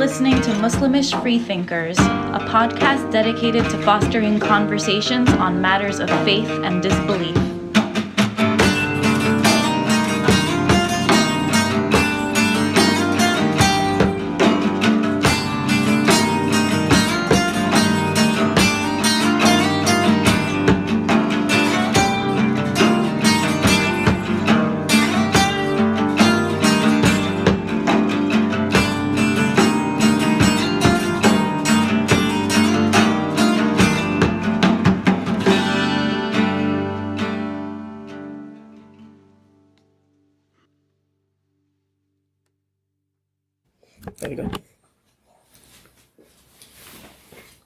listening to Muslimish Freethinkers, a podcast dedicated to fostering conversations on matters of faith and disbelief. There you go.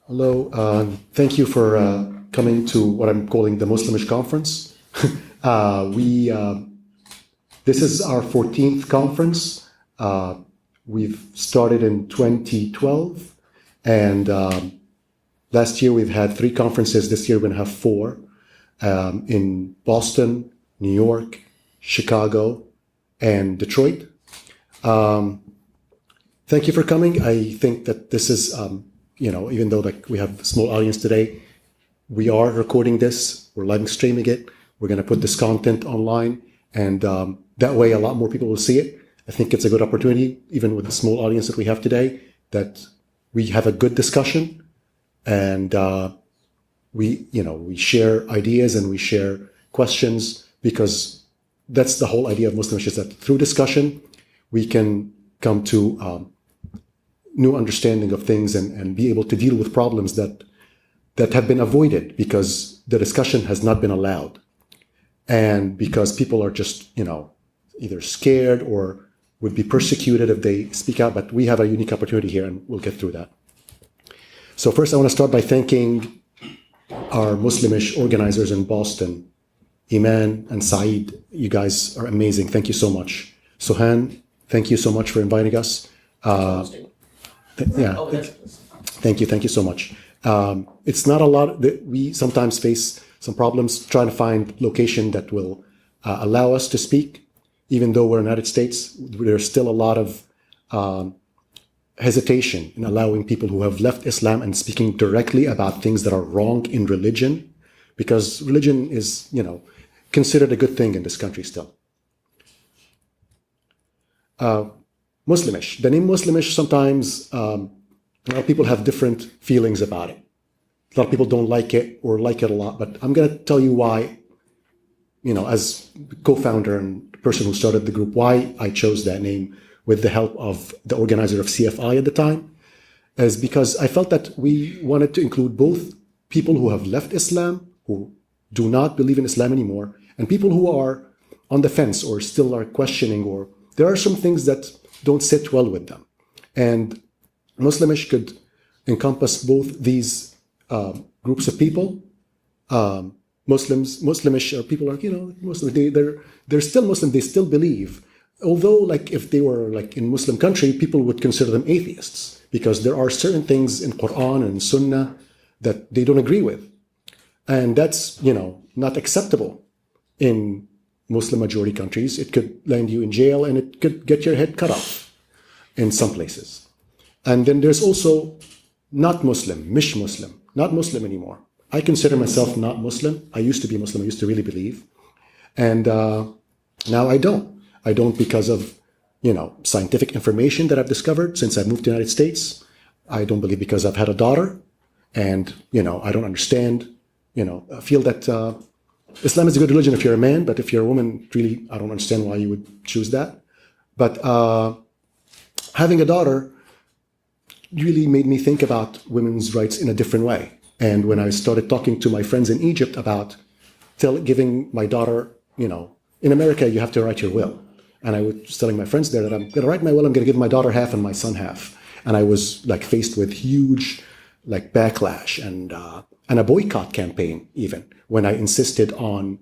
Hello, thank you for coming to what I'm calling the Muslimish Conference. This is our 14th conference. We've started in 2012, and last year we've had 3 conferences. This year we're going to have 4 in Boston, New York, Chicago, and Detroit. Thank you for coming. I think that this is, even though we have a small audience today, we are recording this, we're live streaming it, we're going to put this content online, and that way a lot more people will see it. I think it's a good opportunity, even with the small audience that we have today, that we have a good discussion, and we share ideas and we share questions, because that's the whole idea of Muslimish, is that through discussion, we can come to new understanding of things and be able to deal with problems that have been avoided because the discussion has not been allowed. And because people are just, either scared or would be persecuted if they speak out. But we have a unique opportunity here, and we'll get through that. So first, I want to start by thanking our Muslimish organizers in Boston, Iman and Saeed. You guys are amazing. Thank you so much. Sohan, thank you so much for inviting us. Thank you so much. It's not a lot. We sometimes face some problems trying to find location that will allow us to speak. Even though we're in the United States, there's still a lot of hesitation in allowing people who have left Islam and speaking directly about things that are wrong in religion, because religion is, considered a good thing in this country still. Muslimish. The name Muslimish, sometimes a lot of people have different feelings about it. A lot of people don't like it or like it a lot, but I'm going to tell you why, as co-founder and person who started the group, why I chose that name with the help of the organizer of CFI at the time, is because I felt that we wanted to include both people who have left Islam, who do not believe in Islam anymore, and people who are on the fence or still are questioning, or there are some things that don't sit well with them. And Muslimish could encompass both these groups of people. Muslimish are people like, Muslim, they're still Muslim, they still believe. Although, if they were in Muslim country, people would consider them atheists, because there are certain things in Quran and Sunnah that they don't agree with. And that's, not acceptable in Muslim majority countries. It could land you in jail, and it could get your head cut off in some places. And then there's also not Muslim, Mish Muslim, not Muslim anymore. I consider myself not Muslim. I used to be Muslim. I used to really believe. And now I don't. I don't because of, scientific information that I've discovered since I've moved to the United States. I don't believe because I've had a daughter, and, I don't understand, I feel that Islam is a good religion if you're a man, but if you're a woman, really, I don't understand why you would choose that. But having a daughter really made me think about women's rights in a different way. And when I started talking to my friends in Egypt about giving my daughter, in America, you have to write your will. And I was telling my friends there that I'm going to write my will, I'm going to give my daughter half and my son half. And I was faced with huge backlash and a boycott campaign, even when I insisted on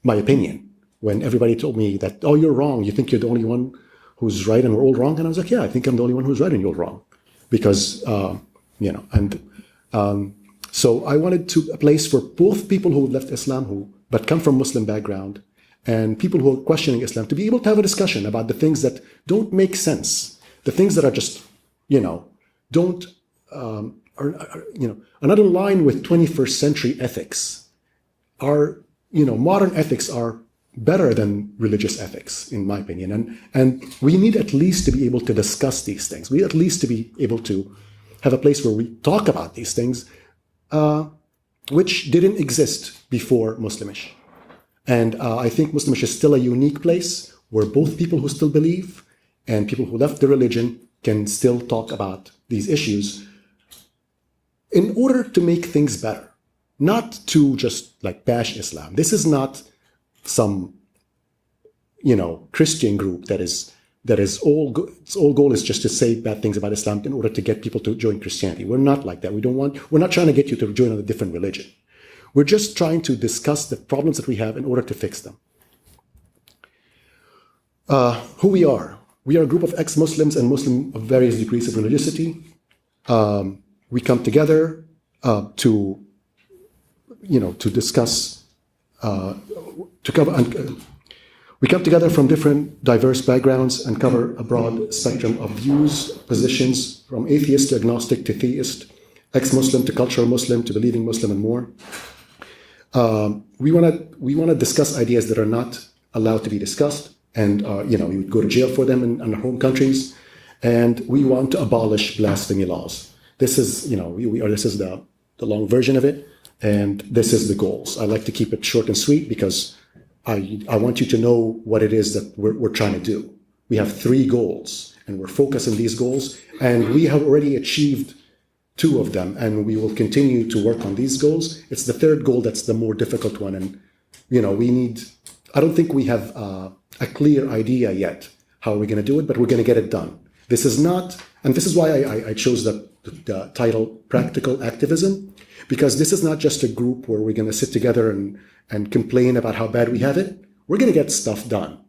my opinion, when everybody told me that, oh, you're wrong, you think you're the only one who's right and we're all wrong. And I was like, yeah, I think I'm the only one who's right and you're wrong. Because, so I wanted a place for both people who left Islam, but come from Muslim background, and people who are questioning Islam, to be able to have a discussion about the things that don't make sense, the things that are just don't are not in line with 21st century ethics. Modern ethics are better than religious ethics, in my opinion. And we need at least to be able to discuss these things. We at least to be able to have a place where we talk about these things, which didn't exist before Muslimish. And I think Muslimish is still a unique place where both people who still believe and people who left the religion can still talk about these issues in order to make things better, not to just like bash Islam. This is not some, Christian group its whole goal is just to say bad things about Islam in order to get people to join Christianity. We're not like that. We're not trying to get you to join a different religion. We're just trying to discuss the problems that we have in order to fix them. Who we are. We are a group of ex-Muslims and Muslim of various degrees of religiosity. We come together to discuss, to cover. We come together from different diverse backgrounds and cover a broad spectrum of views, positions, from atheist to agnostic to theist, ex-Muslim to cultural Muslim to believing Muslim, and more. We want to discuss ideas that are not allowed to be discussed, and we would go to jail for them in our home countries. And we want to abolish blasphemy laws. This is this is the long version of it, and this is the goals. I like to keep it short and sweet because I want you to know what it is that we're trying to do. We have 3 goals, and we're focused on these goals, and we have already achieved 2 of them, and we will continue to work on these goals. It's the 3rd goal that's the more difficult one, and I don't think we have a clear idea yet how we're going to do it, but we're going to get it done. This is not, and this is why I chose the title Practical Activism, because this is not just a group where we're going to sit together and complain about how bad we have it. We're going to get stuff done.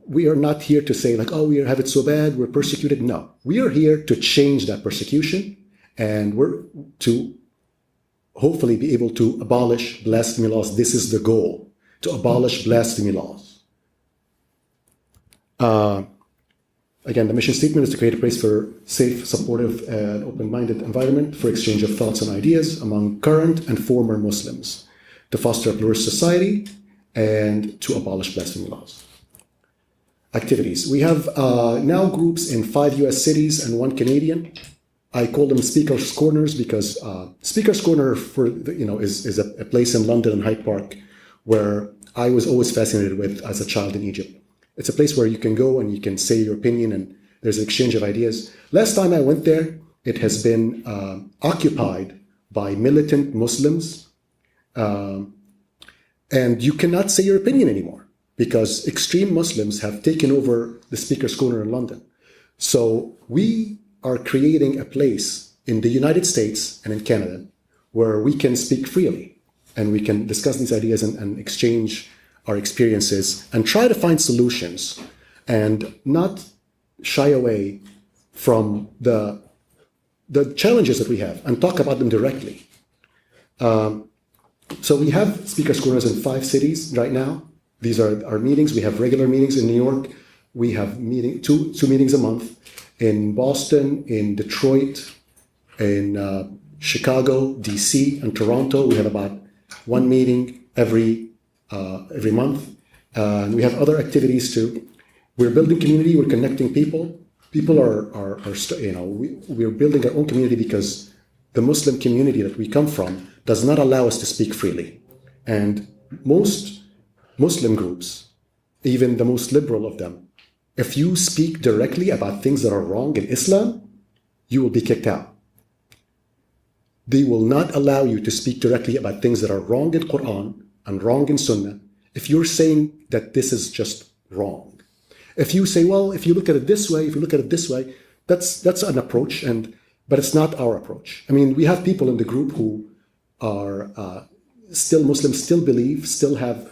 We are not here to say like, oh, we have it so bad, we're persecuted. No, we are here to change that persecution, and we're to hopefully be able to abolish blasphemy laws. This is the goal, to abolish blasphemy laws. Again, the mission statement is to create a place for safe, supportive, and open-minded environment for exchange of thoughts and ideas among current and former Muslims, to foster a pluralist society, and to abolish blasphemy laws. Activities. We have now groups in 5 US cities and 1 Canadian. I call them Speakers Corners because Speakers Corner is a place in London and Hyde Park where I was always fascinated with as a child in Egypt. It's a place where you can go and you can say your opinion and there's an exchange of ideas. Last time I went there, it has been occupied by militant Muslims, and you cannot say your opinion anymore because extreme Muslims have taken over the Speakers Corner in London. So we are creating a place in the United States and in Canada where we can speak freely and we can discuss these ideas and exchange our experiences and try to find solutions and not shy away from the challenges that we have and talk about them directly. So we have Speakers Corners in 5 cities right now. These are our meetings. We have regular meetings in New York. We have two meetings a month in Boston, in Detroit, in Chicago, DC, and Toronto. We have about 1 meeting every month. And we have other activities too. We're building community. We're connecting people. People we're building our own community because the Muslim community that we come from does not allow us to speak freely. And most Muslim groups, even the most liberal of them, if you speak directly about things that are wrong in Islam, you will be kicked out. They will not allow you to speak directly about things that are wrong in Quran and wrong in Sunnah if you're saying that this is just wrong. If you say, well, if you look at it this way, if you look at it this way, that's an approach, but it's not our approach. I mean, we have people in the group who are still Muslims, still believe, still have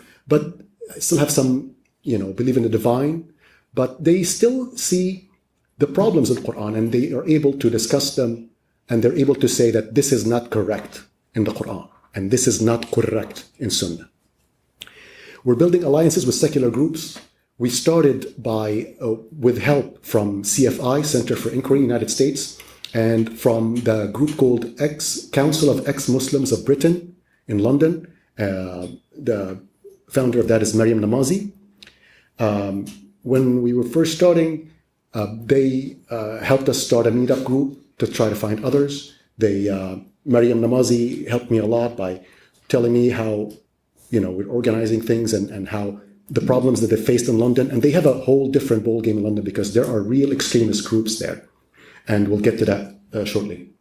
some, believe in the divine, but they still see the problems in the Quran and they are able to discuss them and they're able to say that this is not correct in the Quran and this is not correct in Sunnah. We're building alliances with secular groups. We started with help from CFI, Center for Inquiry, United States, and from the group called Council of Ex-Muslims of Britain in London. The founder of that is Maryam Namazi. When we were first starting, they helped us start a meetup group to try to find others. Maryam Namazi helped me a lot by telling me how, we're organizing things and how the problems that they faced in London. And they have a whole different ballgame in London because there are real extremist groups there. And we'll get to that shortly.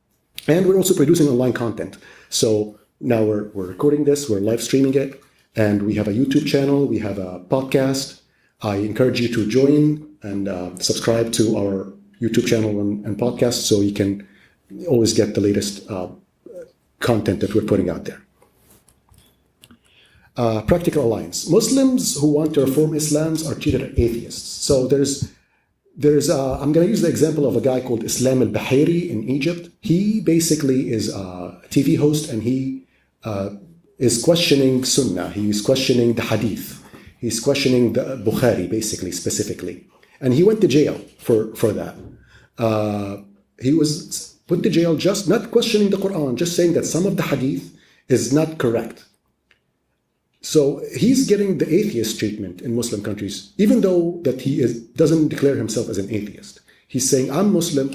And we're also producing online content. So now we're recording this, we're live streaming it, and we have a YouTube channel, we have a podcast. I encourage you to join and subscribe to our YouTube channel and podcast so you can always get the latest content that we're putting out there. Practical alliance. Muslims who want to reform Islam are treated as atheists. So I'm going to use the example of a guy called Islam al-Bahiri in Egypt. He basically is a TV host and he is questioning Sunnah. He's questioning the Hadith. He's questioning the Bukhari, basically, specifically. And he went to jail for that. He was put to jail just not questioning the Quran, just saying that some of the Hadith is not correct. So he's getting the atheist treatment in Muslim countries, even though that he doesn't declare himself as an atheist. He's saying, I'm Muslim,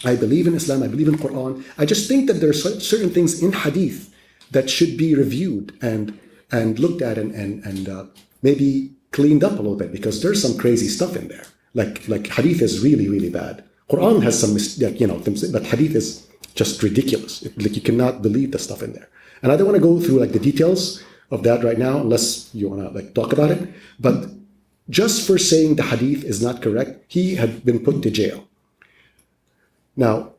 I believe in Islam, I believe in Quran. I just think that there are certain things in Hadith that should be reviewed and looked at and maybe cleaned up a little bit because there's some crazy stuff in there. Like Hadith is really, really bad. Quran has some, but Hadith is just ridiculous. You cannot believe the stuff in there. And I don't want to go through the details of that right now, unless you want to talk about it. But just for saying the Hadith is not correct, he had been put to jail. Now,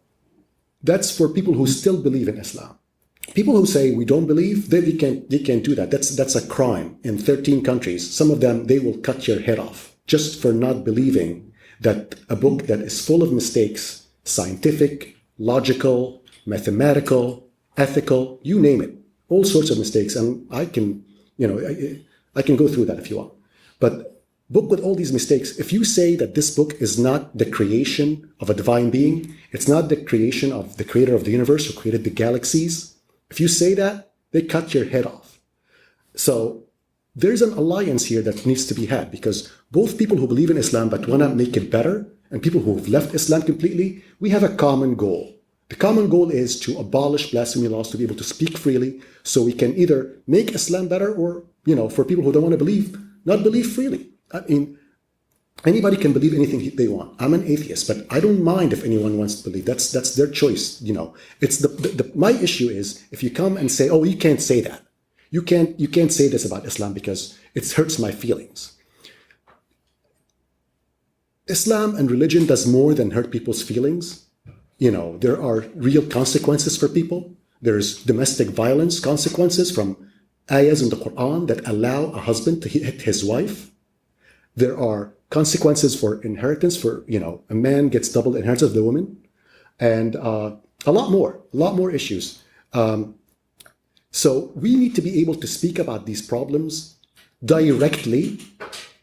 that's for people who still believe in Islam. People who say we don't believe, they can't do that. That's a crime in 13 countries. Some of them, they will cut your head off just for not believing that a book that is full of mistakes, scientific, logical, mathematical, ethical, you name it, all sorts of mistakes. And I can go through that if you want. But book with all these mistakes, if you say that this book is not the creation of a divine being, it's not the creation of the creator of the universe who created the galaxies, if you say that, they cut your head off. So there's an alliance here that needs to be had because both people who believe in Islam but want to make it better and people who have left Islam completely, we have a common goal. The common goal is to abolish blasphemy laws, to be able to speak freely so we can either make Islam better or, for people who don't want to believe, not believe freely. I mean, anybody can believe anything they want. I'm an atheist, but I don't mind if anyone wants to believe. That's their choice. It's my issue is if you come and say, oh, you can't say that. You can't say this about Islam because it hurts my feelings. Islam and religion does more than hurt people's feelings. There are real consequences for people. There's domestic violence consequences from ayahs in the Quran that allow a husband to hit his wife. There are consequences for inheritance for, a man gets double the inheritance of the woman. And a lot more issues. So we need to be able to speak about these problems directly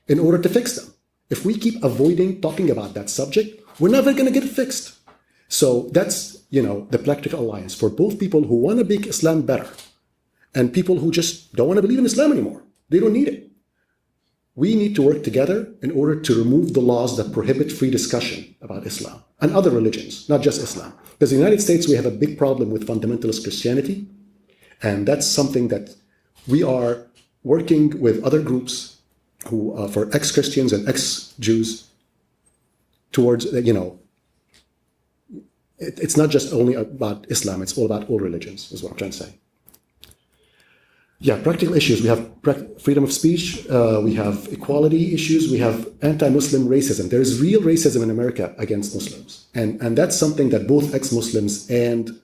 in order to fix them. If we keep avoiding talking about that subject, we're never going to get it fixed. So that's, the practical alliance for both people who want to make Islam better and people who just don't want to believe in Islam anymore. They don't need it. We need to work together in order to remove the laws that prohibit free discussion about Islam and other religions, not just Islam. Because in the United States, we have a big problem with fundamentalist Christianity. And that's something that we are working with other groups who, for ex-Christians and ex-Jews towards, it's not just only about Islam, it's all about all religions, is what I'm trying to say. Yeah, practical issues. We have freedom of speech, we have equality issues, we have anti-Muslim racism. There is real racism in America against Muslims. And that's something that both ex-Muslims and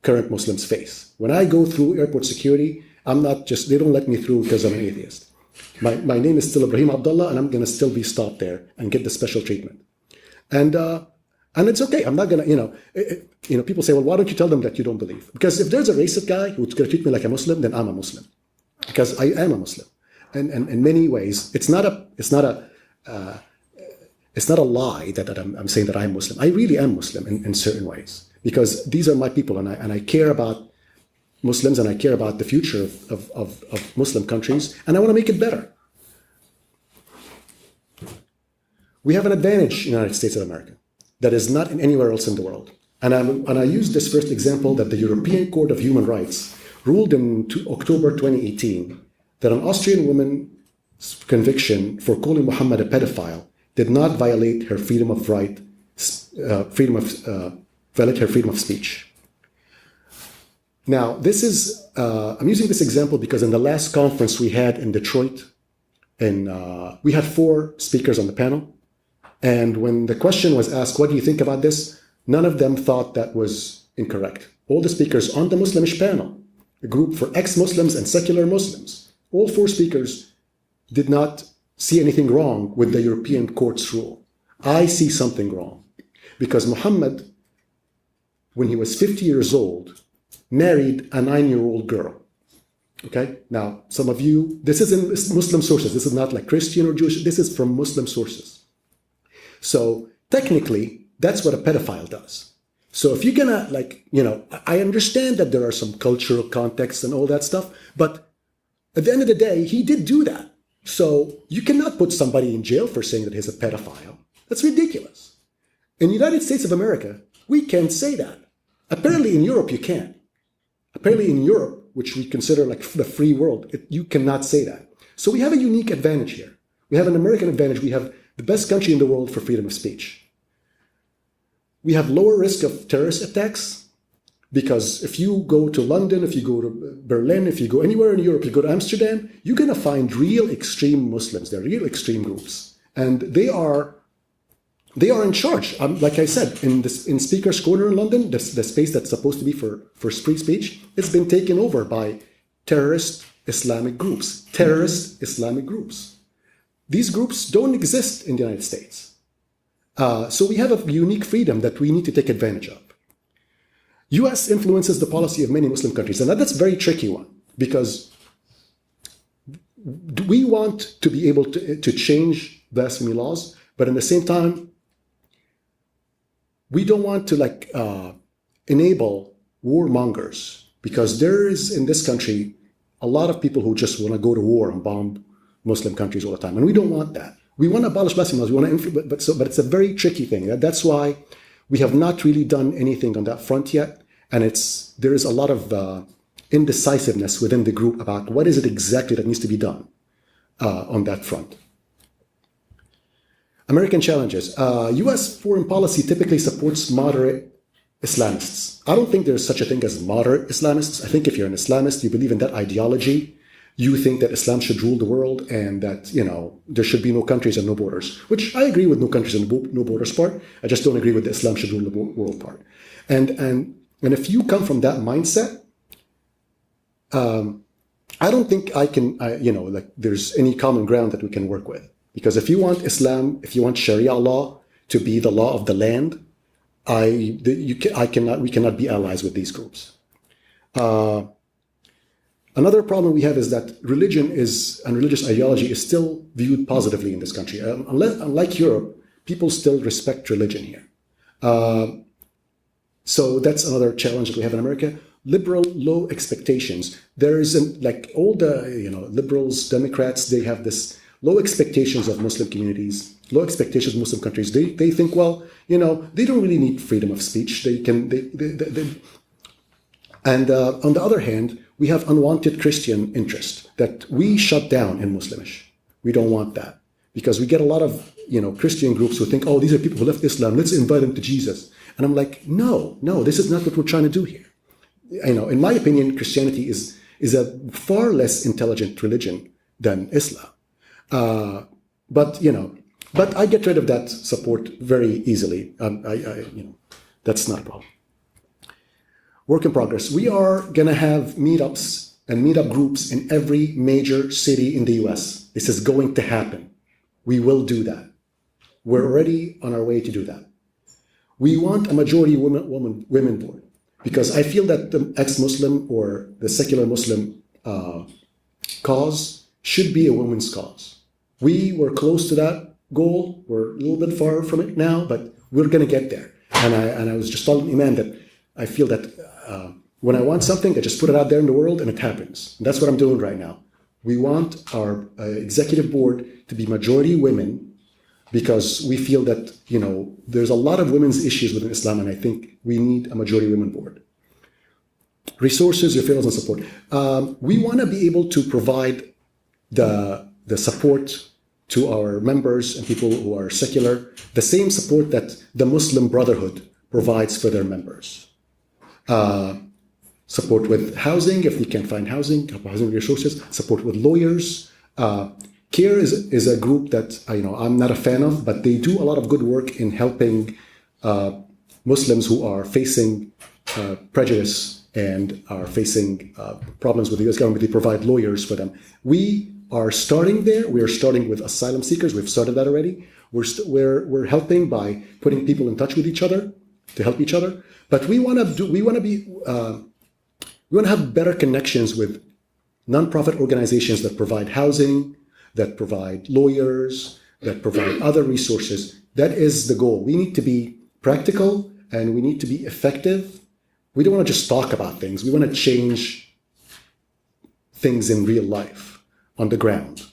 current Muslims face. When I go through airport security, they don't let me through because I'm an atheist. My name is still Ibrahim Abdullah, and I'm going to still be stopped there and get the special treatment. And it's okay. I'm not going to, people say, well, why don't you tell them that you don't believe? Because if there's a racist guy who's going to treat me like a Muslim, then I'm a Muslim. Because I am a Muslim. And in many ways, it's not it's not a lie that I'm saying that I'm Muslim. I really am Muslim in certain ways, because these are my people, and I care about Muslims, and I care about the future of Muslim countries, and I want to make it better. We have an advantage in the United States of America that is not in anywhere else in the world. And I use this first example that the European Court of Human Rights ruled in October 2018 that an Austrian woman's conviction for calling Muhammad a pedophile did not violate her freedom of speech. Now, this is I'm using this example because in the last conference we had in Detroit, we had 4 speakers on the panel, and when the question was asked, "What do you think about this?" none of them thought that was incorrect. All the speakers on the Muslimish panel, a group for ex-Muslims and secular Muslims, all 4 speakers did not see anything wrong with the European Court's rule. I see something wrong, because Muhammad, when he was 50 years old, married a 9-year-old girl. Okay? Now, some of you, this is in Muslim sources. This is not like Christian or Jewish. This is from Muslim sources. So technically, that's what a pedophile does. So if you're gonna, I understand that there are some cultural contexts and all that stuff, but at the end of the day, he did do that. So you cannot put somebody in jail for saying that he's a pedophile. That's ridiculous. In the United States of America, we can't say that. Apparently in Europe, you can. Apparently in Europe, which we consider like the free world, you cannot say that. So we have a unique advantage here. We have an American advantage. We have the best country in the world for freedom of speech. We have lower risk of terrorist attacks, because if you go to London, if you go to Berlin, if you go anywhere in Europe, you go to Amsterdam, you're going to find real extreme Muslims. They're real extreme groups. And they are in charge. Like I said, in Speaker's Corner in London, the space that's supposed to be for free speech, it's been taken over by terrorist Islamic groups. Terrorist Islamic groups. These groups don't exist in the United States. So we have a unique freedom that we need to take advantage of. U.S. influences the policy of many Muslim countries, and that's a very tricky one, because we want to be able to change blasphemy laws, but at the same time, we don't want to enable warmongers, because there is in this country a lot of people who just want to go to war and bomb Muslim countries all the time, and we don't want that. We want to abolish blasphemy laws. We want to but it's a very tricky thing. That's why we have not really done anything on that front yet, and there is a lot of indecisiveness within the group about what is it exactly that needs to be done on that front. American challenges. U.S. foreign policy typically supports moderate Islamists. I don't think there's such a thing as moderate Islamists. I think if you're an Islamist, you believe in that ideology, you think that Islam should rule the world and that, there should be no countries and no borders, which I agree with no countries and no borders part. I just don't agree with the Islam should rule the world part. And if you come from that mindset, I don't think there's any common ground that we can work with. Because if you want Islam, if you want Sharia law to be the law of the land, we cannot be allies with these groups. Another problem we have is that religion and religious ideology is still viewed positively in this country. Unlike Europe, people still respect religion here. So that's another challenge that we have in America. Liberal, low expectations. There isn't all the liberals, Democrats. They have this low expectations of Muslim communities, low expectations of Muslim countries. They think, they don't really need freedom of speech. And on the other hand, we have unwanted Christian interest that we shut down in Muslimish. We don't want that, because we get a lot of Christian groups who think, these are people who left Islam, let's invite them to Jesus. And I'm like, no, this is not what we're trying to do here. In my opinion, Christianity is a far less intelligent religion than Islam. But I get rid of that support very easily. That's not a problem. Work in progress. We are going to have meetups and meetup groups in every major city in the US. This is going to happen. We will do that. We're already on our way to do that. We want a majority women board, because I feel that the ex-Muslim or the secular Muslim cause should be a women's cause. We were close to that goal. We're a little bit far from it now, but we're going to get there. And I was just telling Iman that I feel that when I want something, I just put it out there in the world and it happens. And that's what I'm doing right now. We want our executive board to be majority women because we feel that, there's a lot of women's issues within Islam, and I think we need a majority women board. Resources, referrals, and support. We want to be able to provide the support to our members and people who are secular, the same support that the Muslim Brotherhood provides for their members. Support with housing, if we can find housing resources, support with lawyers. CARE is a group that I'm not a fan of, but they do a lot of good work in helping Muslims who are facing prejudice and are facing problems with the U.S. government. They provide lawyers for them. We are starting there. We are starting with asylum seekers. We've started that already. We're helping by putting people in touch with each other to help each other. But we want to have better connections with nonprofit organizations that provide housing, that provide lawyers, that provide other resources. That is the goal. We need to be practical and we need to be effective. We don't want to just talk about things. We want to change things in real life on the ground.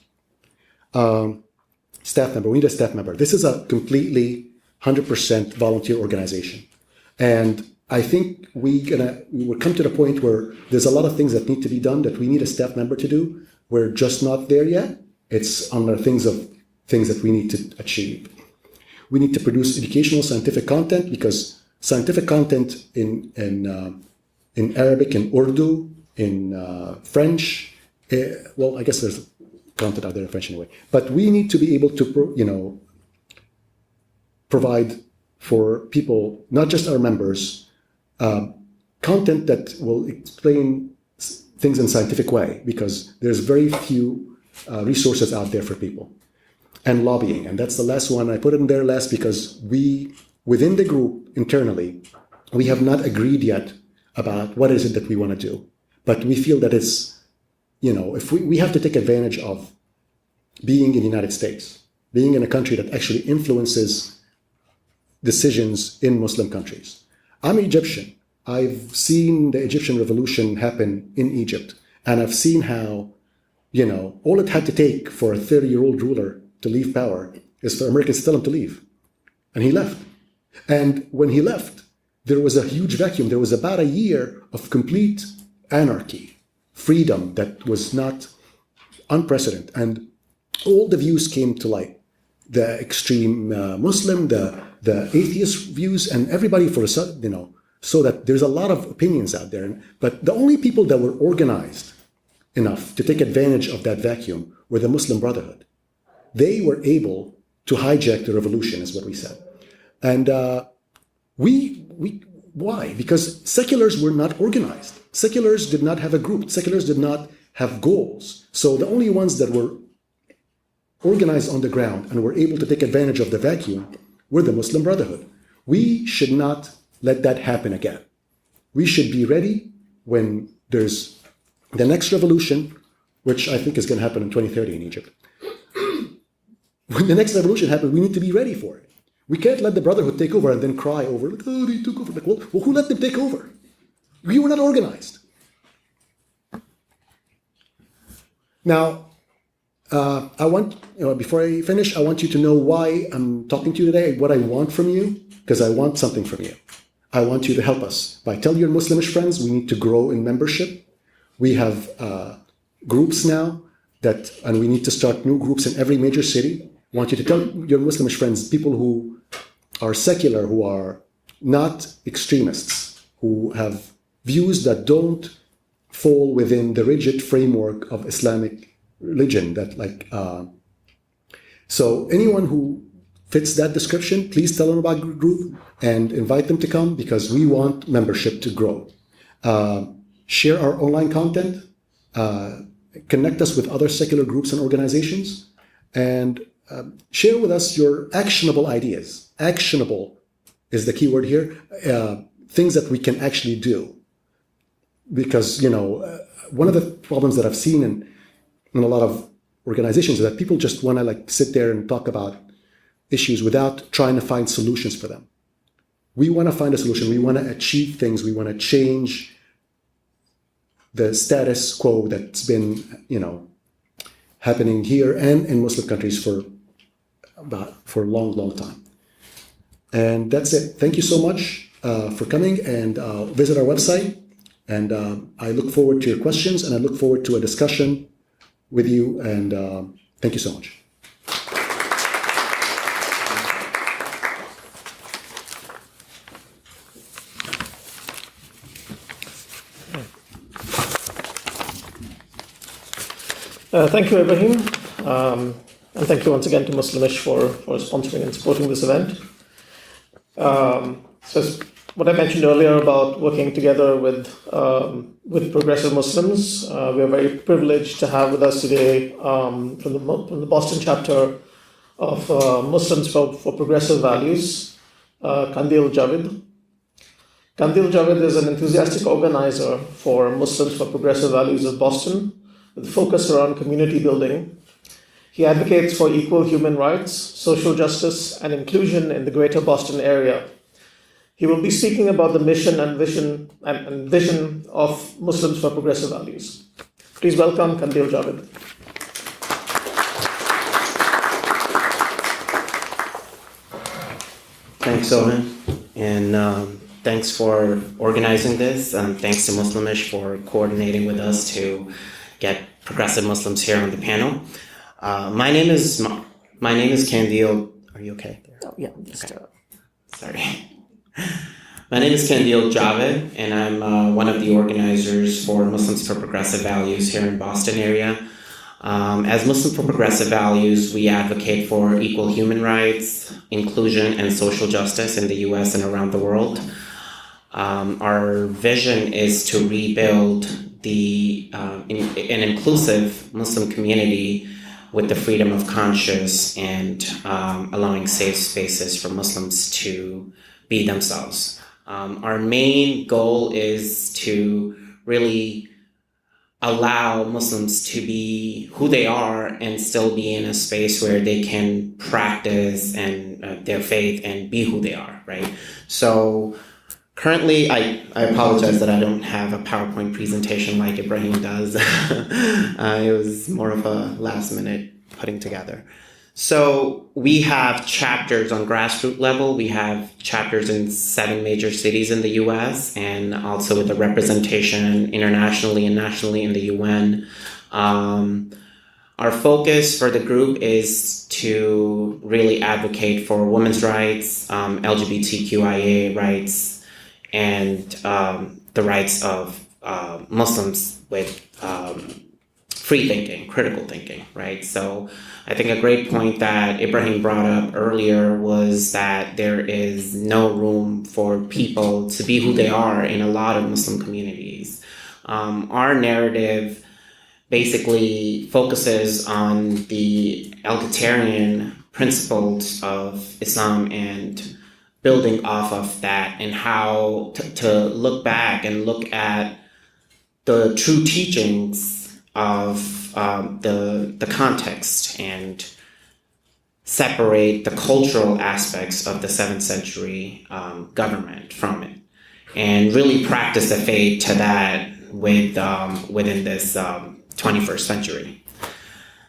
Staff member, we need a staff member. This is a completely 100% volunteer organization. And I think we will come to the point where there's a lot of things that need to be done that we need a staff member to do. We're just not there yet. It's on the things that we need to achieve. We need to produce educational scientific content, because scientific content in Arabic, in Urdu, in French, I guess there's content out there in French anyway. But we need to be able to, provide for people, not just our members, content that will explain things in a scientific way, because there's very few resources out there for people. And lobbying, and that's the last one. I put it in there last because within the group internally, we have not agreed yet about what is it that we want to do. But we feel that it's, if we have to take advantage of being in the United States, being in a country that actually influences decisions in Muslim countries. I'm Egyptian. I've seen the Egyptian revolution happen in Egypt, and I've seen how, all it had to take for a 30-year-old ruler to leave power is for Americans to tell him to leave. And he left. And when he left, there was a huge vacuum. There was about a year of complete anarchy, freedom that was not unprecedented. And all the views came to light. The extreme Muslim, the atheist views, and everybody so that there's a lot of opinions out there. But the only people that were organized enough to take advantage of that vacuum were the Muslim Brotherhood. They were able to hijack the revolution, is what we said. And why? Because seculars were not organized. Seculars did not have a group. Seculars did not have goals. So the only ones that were organized on the ground and were able to take advantage of the vacuum were the Muslim Brotherhood. We should not let that happen again. We should be ready when there's the next revolution, which I think is going to happen in 2030 in Egypt. When the next revolution happens, we need to be ready for it. We can't let the Brotherhood take over and then cry over, they took over. Well, who let them take over? We were not organized. Now, before I finish, I want you to know why I'm talking to you today, what I want from you, because I want something from you. I want you to help us. Tell your Muslimish friends we need to grow in membership. We have groups now and we need to start new groups in every major city. I want you to tell your Muslimish friends, people who are secular, who are not extremists, who have views that don't fall within the rigid framework of Islamic religion. So anyone who fits that description, please tell them about the group and invite them to come, because we want membership to grow. Share our online content, connect us with other secular groups and organizations, and share with us your actionable ideas. Actionable is the key word here. Things that we can actually do. Because, one of the problems that I've seen in a lot of organizations is that people just want to sit there and talk about issues without trying to find solutions for them. We want to find a solution. We want to achieve things. We want to change the status quo that's been, happening here and in Muslim countries for a long, long time. And that's it. Thank you so much for coming, and visit our website. And I look forward to your questions, and I look forward to a discussion with you. And thank you so much. Thank you, Ibrahim. And thank you once again to Muslimish for sponsoring and supporting this event. So what I mentioned earlier about working together with progressive Muslims, we are very privileged to have with us today from the Boston chapter of Muslims for Progressive Values, Kandil Javed. Kandil Javed is an enthusiastic organizer for Muslims for Progressive Values of Boston, with a focus around community building. He advocates for equal human rights, social justice, and inclusion in the greater Boston area. He will be speaking about the mission and vision of Muslims for Progressive Values. Please welcome Kandil Javed. Thanks, Owen, and thanks for organizing this. Thanks to Muslimish for coordinating with us to get progressive Muslims here on the panel. My name is Kandil. Are you okay there? Oh, yeah. Okay. Sorry. My name is Kandil Javed, and I'm one of the organizers for Muslims for Progressive Values here in Boston area. As Muslim for Progressive Values, we advocate for equal human rights, inclusion, and social justice in the U.S. and around the world. Our vision is to rebuild an inclusive Muslim community with the freedom of conscience and allowing safe spaces for Muslims to be themselves. Our main goal is to really allow Muslims to be who they are and still be in a space where they can practice and their faith and be who they are, right? So currently, I apologize that I don't have a PowerPoint presentation like Ibrahim does. It was more of a last minute putting together. So we have chapters on grassroots level. We have chapters in 7 major cities in the U.S. and also with the representation internationally and nationally in the UN. Our focus for the group is to really advocate for women's rights, LGBTQIA rights, and the rights of Muslims with free thinking, critical thinking, right? So I think a great point that Ibrahim brought up earlier was that there is no room for people to be who they are in a lot of Muslim communities. Our narrative basically focuses on the egalitarian principles of Islam and building off of that, and how to look back and look at the true teachings of the context and separate the cultural aspects of the 7th century government from it, and really practice the faith to that within this 21st century.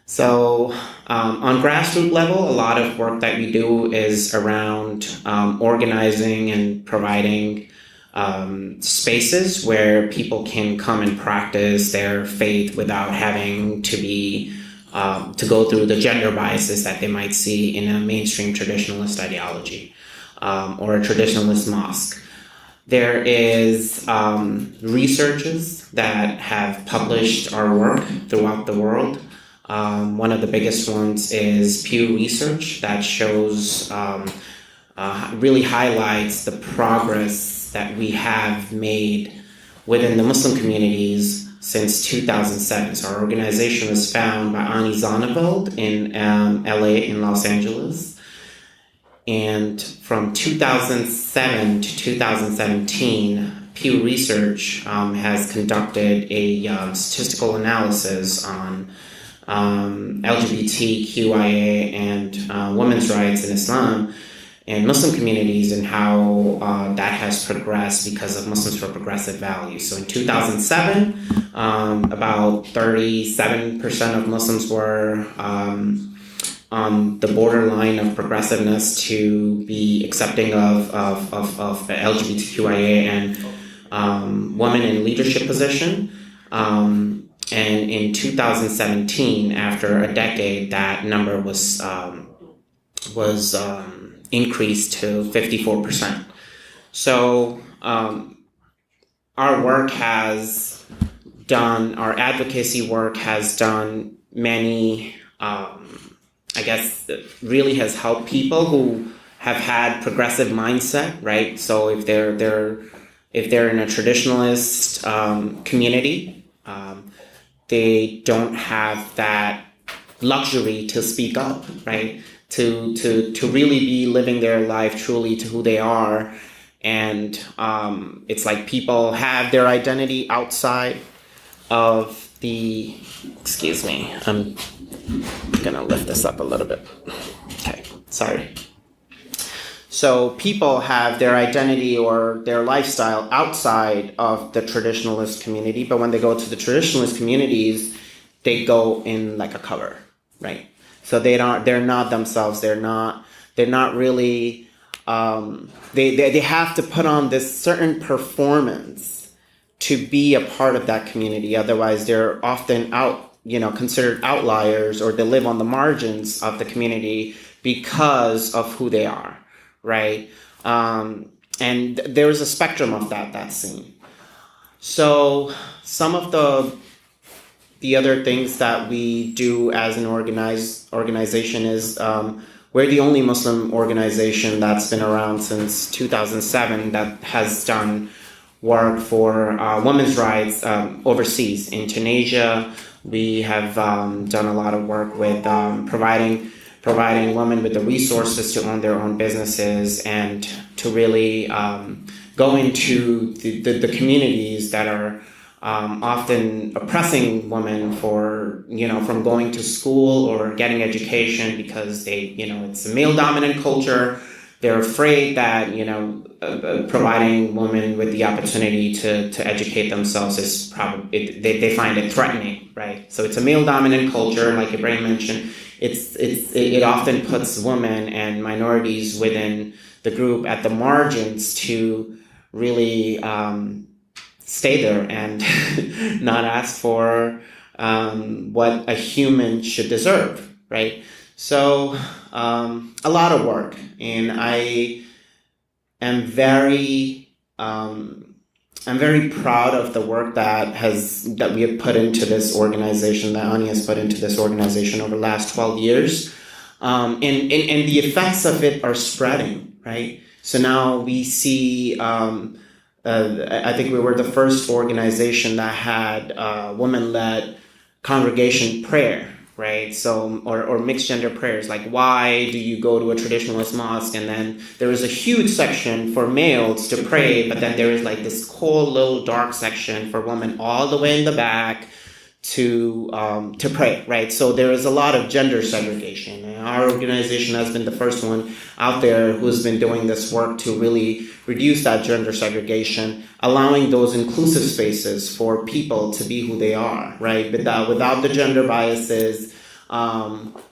So on grassroots level, a lot of work that we do is around organizing and providing spaces where people can come and practice their faith without having to be to go through the gender biases that they might see in a mainstream traditionalist ideology or a traditionalist mosque. There is researchers that have published our work throughout the world. One of the biggest ones is Pew Research that shows, really highlights the progress that we have made within the Muslim communities since 2007. So our organization was founded by Ani Zonneveld in LA, in Los Angeles. And from 2007 to 2017, Pew Research has conducted a statistical analysis on LGBTQIA and women's rights in Islam and Muslim communities, and how that has progressed because of Muslims for Progressive Values. So in 2007, about 37% of Muslims were on the borderline of progressiveness to be accepting of LGBTQIA and women in leadership position. And in 2017, after a decade, that number was increased to 54%. So our advocacy work has done many, really has helped people who have had progressive mindset, right? So if they're in a traditionalist community, they don't have that luxury to speak up, right? To really be living their life truly to who they are. And it's like people have their identity outside of the, excuse me, I'm gonna lift this up a little bit. Okay, sorry. So people have their identity or their lifestyle outside of the traditionalist community, but when they go to the traditionalist communities, they go in like a cover, right? So they're not themselves. They're not really. They have to put on this certain performance to be a part of that community. Otherwise, they're often considered outliers, or they live on the margins of the community because of who they are, right? And there is a spectrum of that's seen. So some of the other things that we do as an organization is we're the only Muslim organization that's been around since 2007 that has done work for women's rights overseas. In Tunisia, we have done a lot of work with providing women with the resources to own their own businesses and to really go into the communities that are often oppressing women for, from going to school or getting education because it's a male dominant culture. They're afraid that, providing women with the opportunity to educate themselves is they find it threatening, right? So it's a male dominant culture, like Ibrahim mentioned. It often puts women and minorities within the group at the margins to really stay there and not ask for what a human should deserve, right? So a lot of work, and I am very proud of the work that we have put into this organization, that Ani has put into this organization over the last 12 years, and the effects of it are spreading, right? So now we see. I think we were the first organization that had women-led congregation prayer, right? So, or mixed gender prayers. Like, why do you go to a traditionalist mosque and then there is a huge section for males to pray, but then there is like this cold little dark section for women all the way in the back to pray, right? So there is a lot of gender segregation. And our organization has been the first one out there who's been doing this work to really reduce that gender segregation, allowing those inclusive spaces for people to be who they are, right? Without the gender biases,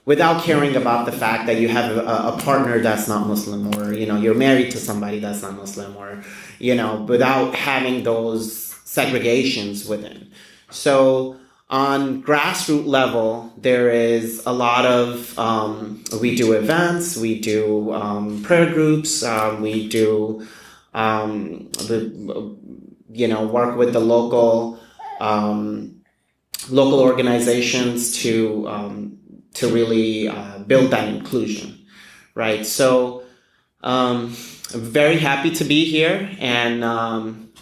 without caring about the fact that you have a partner that's not Muslim, or, you're married to somebody that's not Muslim, or, without having those segregations within. So on grassroots level, there is a lot of, we do events, we do prayer groups, we do, work with the local organizations to really build that inclusion, right? So I'm very happy to be here, and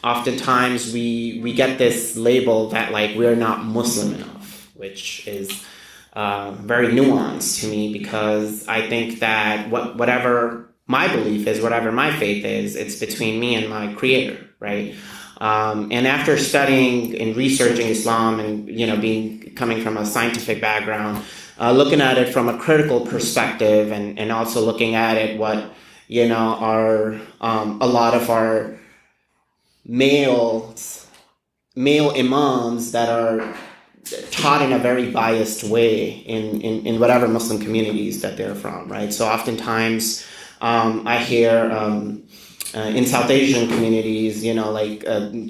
oftentimes we get this label that like we're not Muslim enough, which is very nuanced to me, because I think that whatever my belief is, whatever my faith is, it's between me and my creator, right? And after studying and researching Islam and, coming from a scientific background, looking at it from a critical perspective and also looking at it what, are a lot of our male imams that are taught in a very biased way in whatever Muslim communities that they're from, right? So oftentimes I hear in South Asian communities,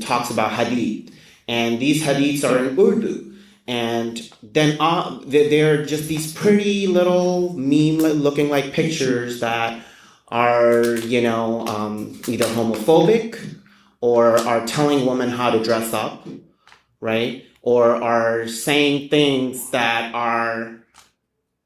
talks about hadith, and these hadiths are in Urdu. And then they're just these pretty little meme-looking like pictures that are, either homophobic or are telling women how to dress up, right? Or are saying things that are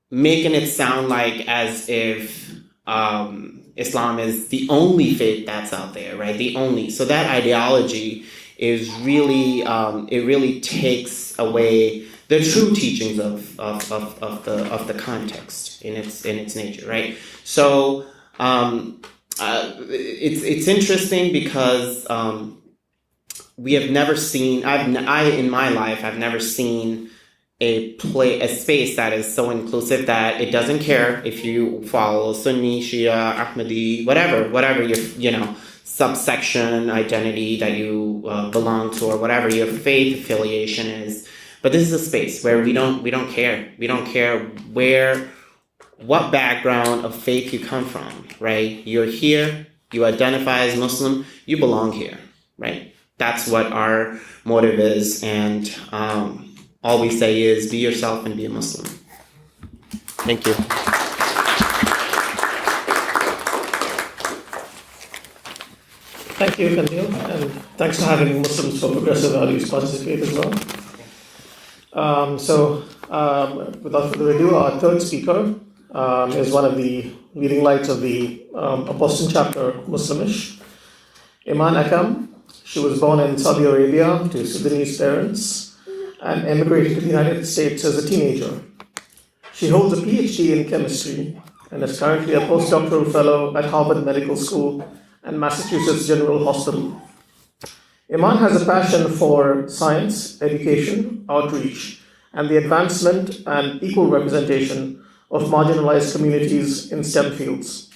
making it sound like as if Islam is the only faith that's out there, right? The only. So that ideology is really, it really takes away the true teachings of the context in its nature, right? So it's interesting because we have never seen. In my life, I've never seen a space that is so inclusive that it doesn't care if you follow Sunni, Shia, Ahmadi, whatever your subsection identity that you belong to, or whatever your faith affiliation is. But this is a space where we don't care. We don't care what background of faith you come from, right? You're here, you identify as Muslim, you belong here, right? That's what our motive is, and all we say is be yourself and be a Muslim. Thank you. Thank you, Kandil, and thanks for having Muslims for Progressive Values participate as well. Without further ado, our third speaker is one of the leading lights of the Boston chapter, Muslimish, Iman Akam. She was born in Saudi Arabia to Sudanese parents and emigrated to the United States as a teenager. She holds a PhD in chemistry and is currently a postdoctoral fellow at Harvard Medical School and Massachusetts General Hospital. Iman has a passion for science, education, outreach, and the advancement and equal representation of marginalized communities in STEM fields.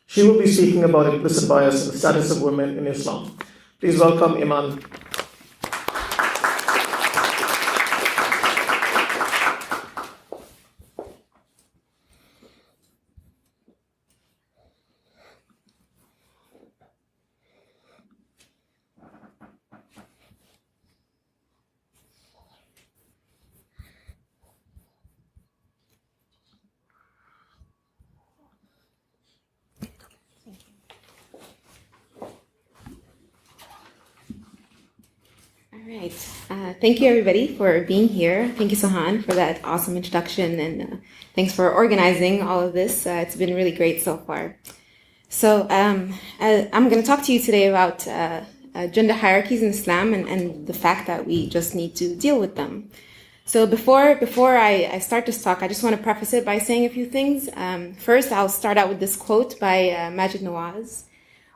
She will be speaking about implicit bias and the status of women in Islam. Please welcome Iman. All right. Thank you, everybody, for being here. Thank you, Sohan, for that awesome introduction, and thanks for organizing all of this. It's been really great so far. So I'm going to talk to you today about gender hierarchies in Islam and the fact that we just need to deal with them. So before I start this talk, I just want to preface it by saying a few things. First, I'll start out with this quote by Majid Nawaz,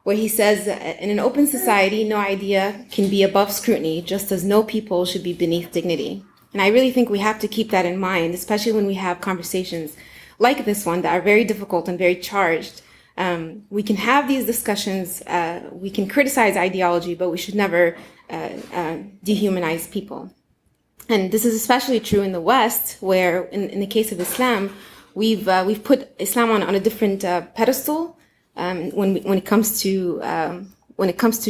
where he says, in an open society, no idea can be above scrutiny, just as no people should be beneath dignity. And I really think we have to keep that in mind, especially when we have conversations like this one that are very difficult and very charged. We can have these discussions, we can criticize ideology, but we should never dehumanize people. And this is especially true in the West, where in the case of Islam, we've put Islam on a different pedestal. When it comes to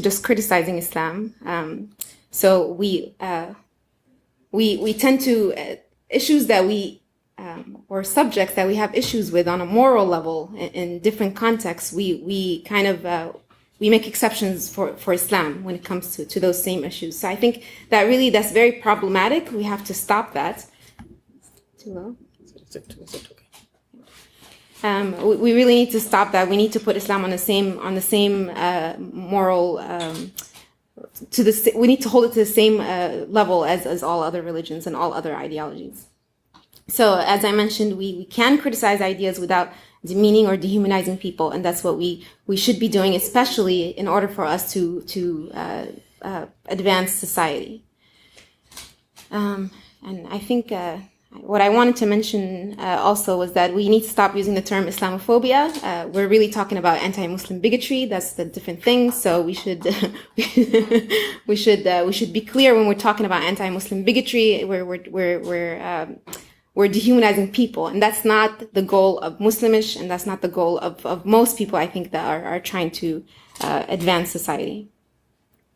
just criticizing Islam, so we tend to issues that we or subjects that we have issues with on a moral level in different contexts. We kind of we make exceptions for Islam when it comes to those same issues. So I think that's very problematic. We have to stop that. Too low? We really need to stop that. We need to put Islam on the same moral. We need to hold it to the same level as all other religions and all other ideologies. So, as I mentioned, we can criticize ideas without demeaning or dehumanizing people, and that's what we should be doing, especially in order for us to advanced society. And I think what I wanted to mention also was that we need to stop using the term Islamophobia. We're really talking about anti-Muslim bigotry. That's the different thing. So we should we should be clear when we're talking about anti-Muslim bigotry. We're dehumanizing people, and that's not the goal of Muslimish, and that's not the goal of most people, I think, that are trying to advance society.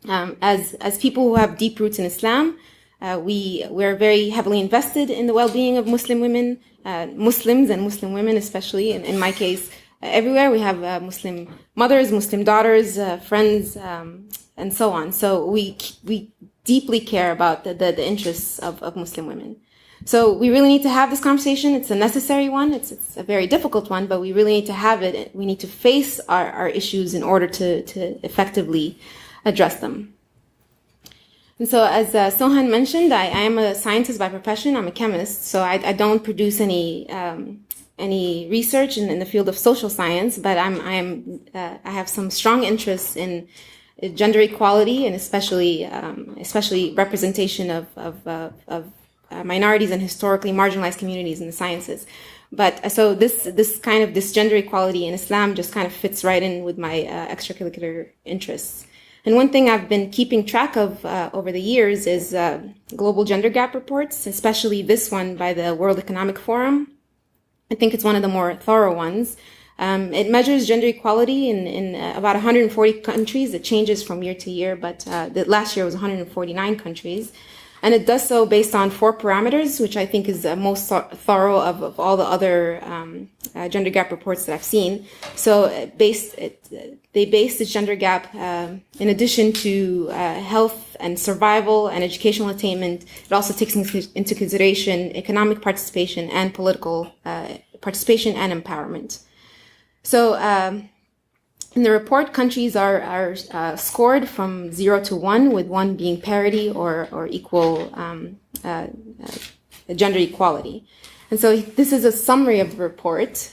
As people who have deep roots in Islam, we're very heavily invested in the well-being of Muslim women, Muslims and Muslim women, especially. In my case, everywhere we have Muslim mothers, Muslim daughters, friends, and so on. So we deeply care about the interests of Muslim women. So we really need to have this conversation. It's a necessary one. It's a very difficult one, but we really need to have it. We need to face our issues in order to effectively address them. And so, as Sohan mentioned, I am a scientist by profession. I'm a chemist, so I don't produce any research in the field of social science. But I have some strong interests in gender equality, and especially representation of minorities and historically marginalized communities in the sciences. But so this gender equality in Islam just kind of fits right in with my extracurricular interests. And one thing I've been keeping track of over the years is global gender gap reports, especially this one by the World Economic Forum. I think it's one of the more thorough ones. It measures gender equality in about 140 countries. It changes from year to year, but the last year was 149 countries. And it does so based on 4 parameters, which I think is the most thorough of all the other gender gap reports that I've seen. So they based the gender gap, in addition to health and survival and educational attainment, it also takes into consideration economic participation and political participation and empowerment. So in the report, countries are scored from 0 to 1, with 1 being parity or equal gender equality. And so this is a summary of the report,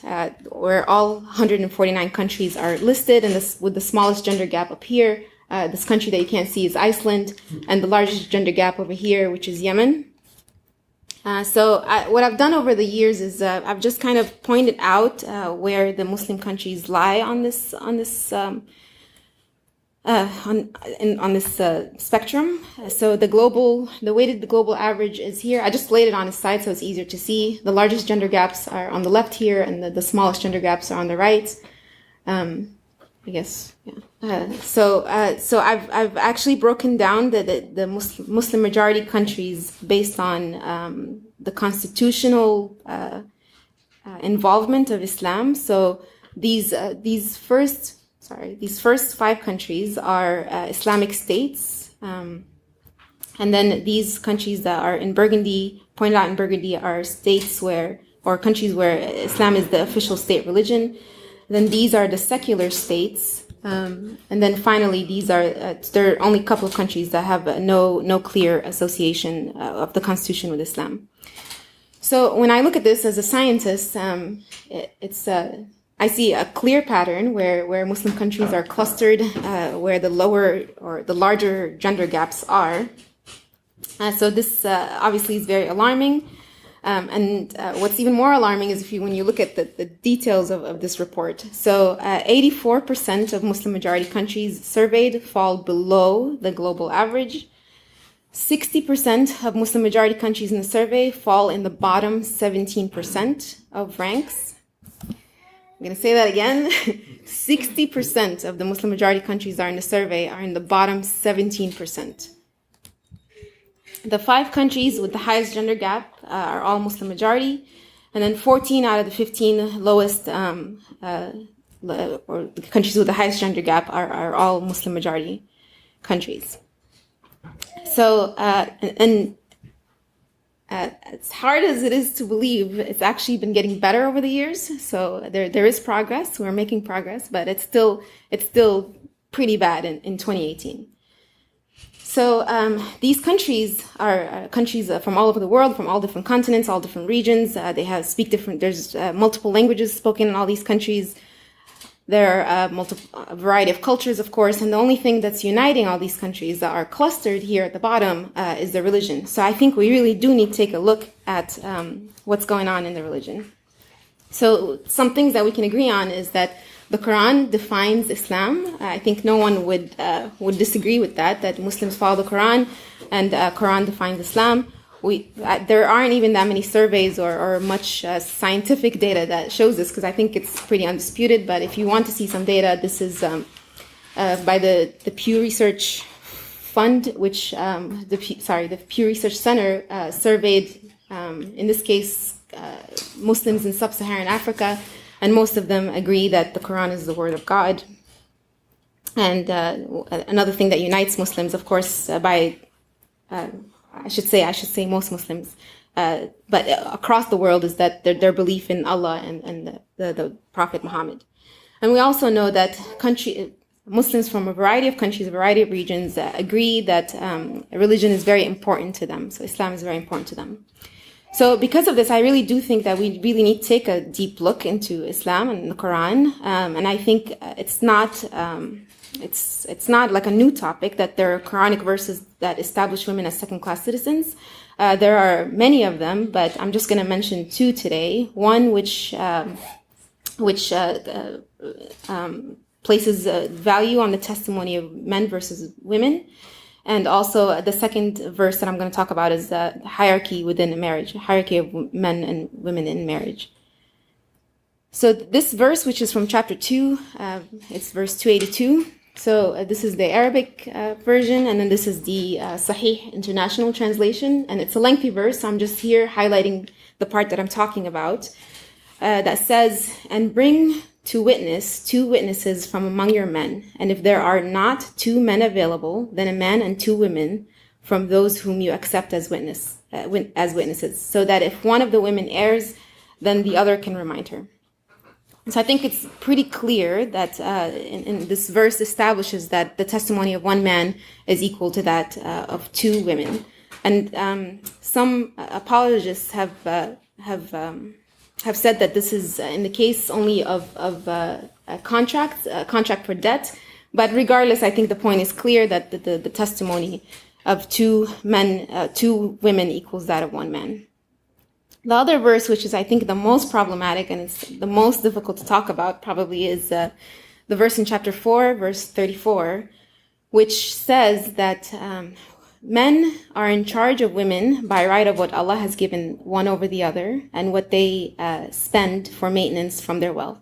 where all 149 countries are listed, and with the smallest gender gap up here. This country that you can't see is Iceland, and the largest gender gap over here, which is Yemen. What I've done over the years is I've just kind of pointed out where the Muslim countries lie on this spectrum. So the weighted global average is here. I just laid it on a slide so it's easier to see. The largest gender gaps are on the left here, and the smallest gender gaps are on the right. I guess, yeah. So I've actually broken down the Muslim majority countries based on the constitutional involvement of Islam. So these first 5 countries are Islamic states, and then these countries that are in Burgundy, pointed out in Burgundy, are countries where Islam is the official state religion. Then these are the secular states, and then finally there are only a couple of countries that have no clear association of the constitution with Islam. So when I look at this as a scientist, I see a clear pattern where Muslim countries are clustered, where the lower or the larger gender gaps are. So this obviously is very alarming. And what's even more alarming is when you look at the details of this report. So 84% of Muslim majority countries surveyed fall below the global average. 60% of Muslim majority countries in the survey fall in the bottom 17% of ranks. I'm going to say that again. 60% of the Muslim majority countries that are in the survey are in the bottom 17%. The 5 countries with the highest gender gap are all Muslim majority, and then 14 out of the 15 lowest, or the countries with the highest gender gap are all Muslim majority countries. So, as hard as it is to believe, it's actually been getting better over the years. So there is progress. We're making progress, but it's still pretty bad in 2018. So these countries are countries from all over the world, from all different continents, all different regions. They speak different. There's multiple languages spoken in all these countries. There are a variety of cultures, of course, and the only thing that's uniting all these countries that are clustered here at the bottom is the religion. So I think we really do need to take a look at what's going on in the religion. So some things that we can agree on is that the Quran defines Islam. I think no one would disagree with that Muslims follow the Quran and Quran defines Islam. There aren't even that many surveys or much scientific data that shows this, because I think it's pretty undisputed. But if you want to see some data, this is by the Pew Research Fund, which the Pew Research Center surveyed, in this case, Muslims in sub-Saharan Africa, and most of them agree that the Quran is the word of God. And another thing that unites Muslims, of course, I should say most Muslims, but across the world, is that their belief in Allah and the Prophet Muhammad. And we also know that Muslims from a variety of countries, a variety of regions agree that religion is very important to them. So Islam is very important to them. So because of this, I really do think that we really need to take a deep look into Islam and the Quran. And I think it's not like a new topic that there are Quranic verses that establish women as second-class citizens. There are many of them, but I'm just going to mention two today. One which places value on the testimony of men versus women. And also the second verse that I'm going to talk about is the hierarchy within a marriage, hierarchy of men and women in marriage. So this verse, which is from chapter 2, it's verse 282. So this is the Arabic version, and then this is the Sahih International Translation. And it's a lengthy verse, so I'm just here highlighting the part that I'm talking about, that says, "And bring to witness 2 witnesses from among your men. And if there are not 2 men available, then a man and 2 women from those whom you accept as witnesses, so that if one of the women errs, then the other can remind her." So I think it's pretty clear that in this verse establishes that the testimony of one man is equal to that of 2 women. And some apologists have said that this is in the case only of a contract for debt. But regardless, I think the point is clear that the testimony of 2 women equals that of 1 man. The other verse, which is, I think, the most problematic and it's the most difficult to talk about probably, is the verse in chapter 4, verse 34, which says that men are in charge of women by right of what Allah has given one over the other and what they spend for maintenance from their wealth.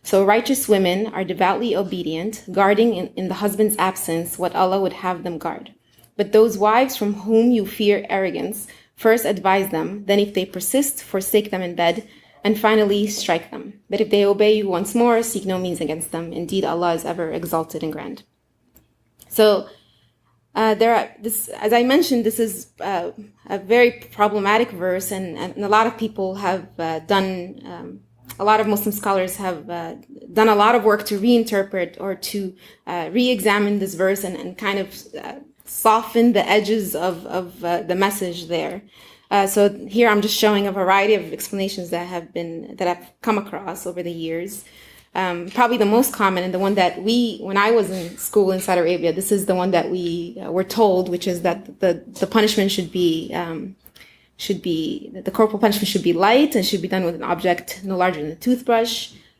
So righteous women are devoutly obedient, guarding in the husband's absence what Allah would have them guard. But those wives from whom you fear arrogance, first advise them, then if they persist, forsake them in bed, and finally strike them. But if they obey you once more, seek no means against them. Indeed, Allah is ever exalted and grand. So as I mentioned, this is a very problematic verse, and a lot of people have a lot of Muslim scholars have done a lot of work to reinterpret or to re-examine this verse and kind of soften the edges of the message there. So here I'm just showing a variety of explanations that I've come across over the years. Probably the most common, and the one that when I was in school in Saudi Arabia, this is the one that we were told, which is that the punishment should be the corporal punishment should be light and should be done with an object no larger than a toothbrush.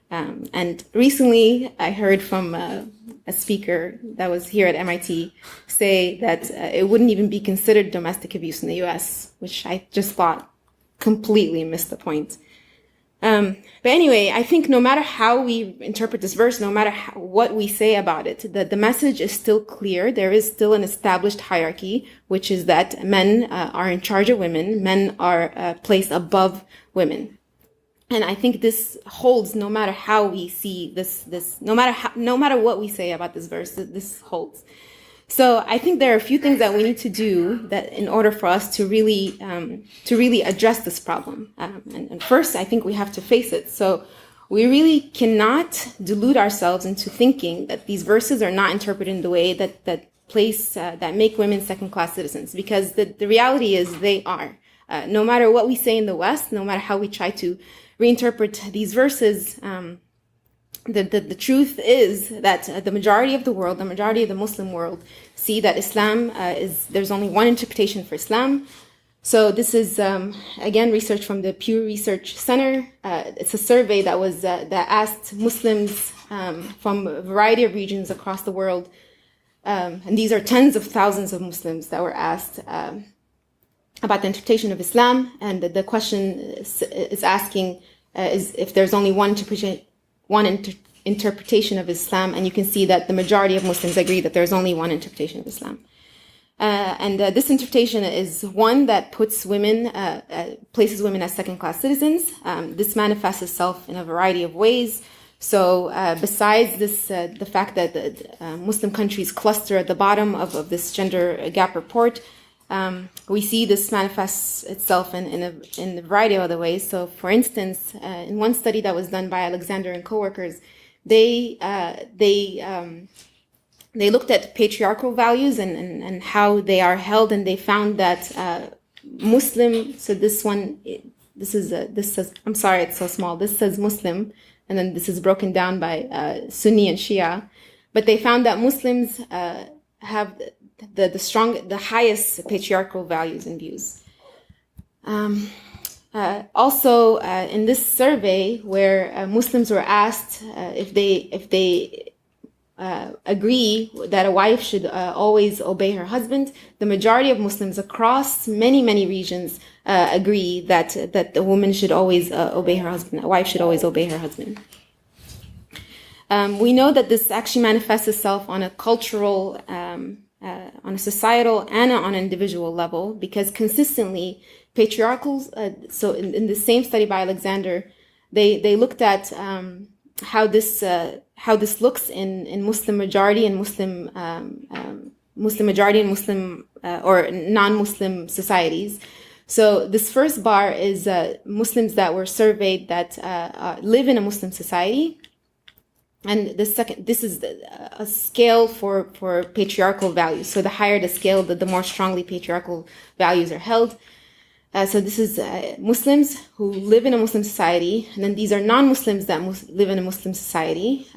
And recently I heard from a speaker that was here at MIT say that it wouldn't even be considered domestic abuse in the US, which I just thought completely missed the point. But anyway, I think no matter how we interpret this verse, no matter what we say about it, the message is still clear. There is still an established hierarchy, which is that men are in charge of women. Men are placed above women. And I think this holds no matter how we see this, no matter what we say about this verse, this holds. So I think there are a few things that we need to do that in order for us to really address this problem. And first, I think we have to face it. So we really cannot delude ourselves into thinking that these verses are not interpreted in the way that make women second-class citizens, because the reality is they are. No matter what we say in the West, no matter how we try to reinterpret these verses, the truth is that the majority of the world, the majority of the Muslim world, see that Islam there's only one interpretation for Islam. So this is again research from the Pew Research Center. It's a survey that asked Muslims from a variety of regions across the world, and these are tens of thousands of Muslims that were asked about the interpretation of Islam. And the question is asking is if there's only one interpretation of Islam, and you can see that the majority of Muslims agree that there's only one interpretation of Islam. This interpretation is one that puts women, places women as second-class citizens. This manifests itself in a variety of ways. So besides this, the fact that the Muslim countries cluster at the bottom of this gender gap report, we see this manifests itself in a variety of other ways. So for instance, in one study that was done by Alexander and coworkers, they looked at patriarchal values and how they are held, and they found that Muslim. So this says, I'm sorry, it's so small. This says Muslim, and then this is broken down by Sunni and Shia. But they found that Muslims have the highest patriarchal values and views. Also, in this survey, where Muslims were asked if they agree that a wife should always obey her husband, the majority of Muslims across many regions agree that the woman should always obey her husband. A wife should always obey her husband. We know that this actually manifests itself on a cultural, on a societal, and on an individual level, because consistently patriarchal. So in the same study by Alexander, they looked at how this looks in Muslim majority and Muslim majority and Muslim or non-Muslim societies. So this first bar is Muslims that were surveyed that live in a Muslim society, and this is a scale for patriarchal values. So the higher the scale, the more strongly patriarchal values are held. So this is Muslims who live in a Muslim society, and then these are non-Muslims that live in a Muslim society.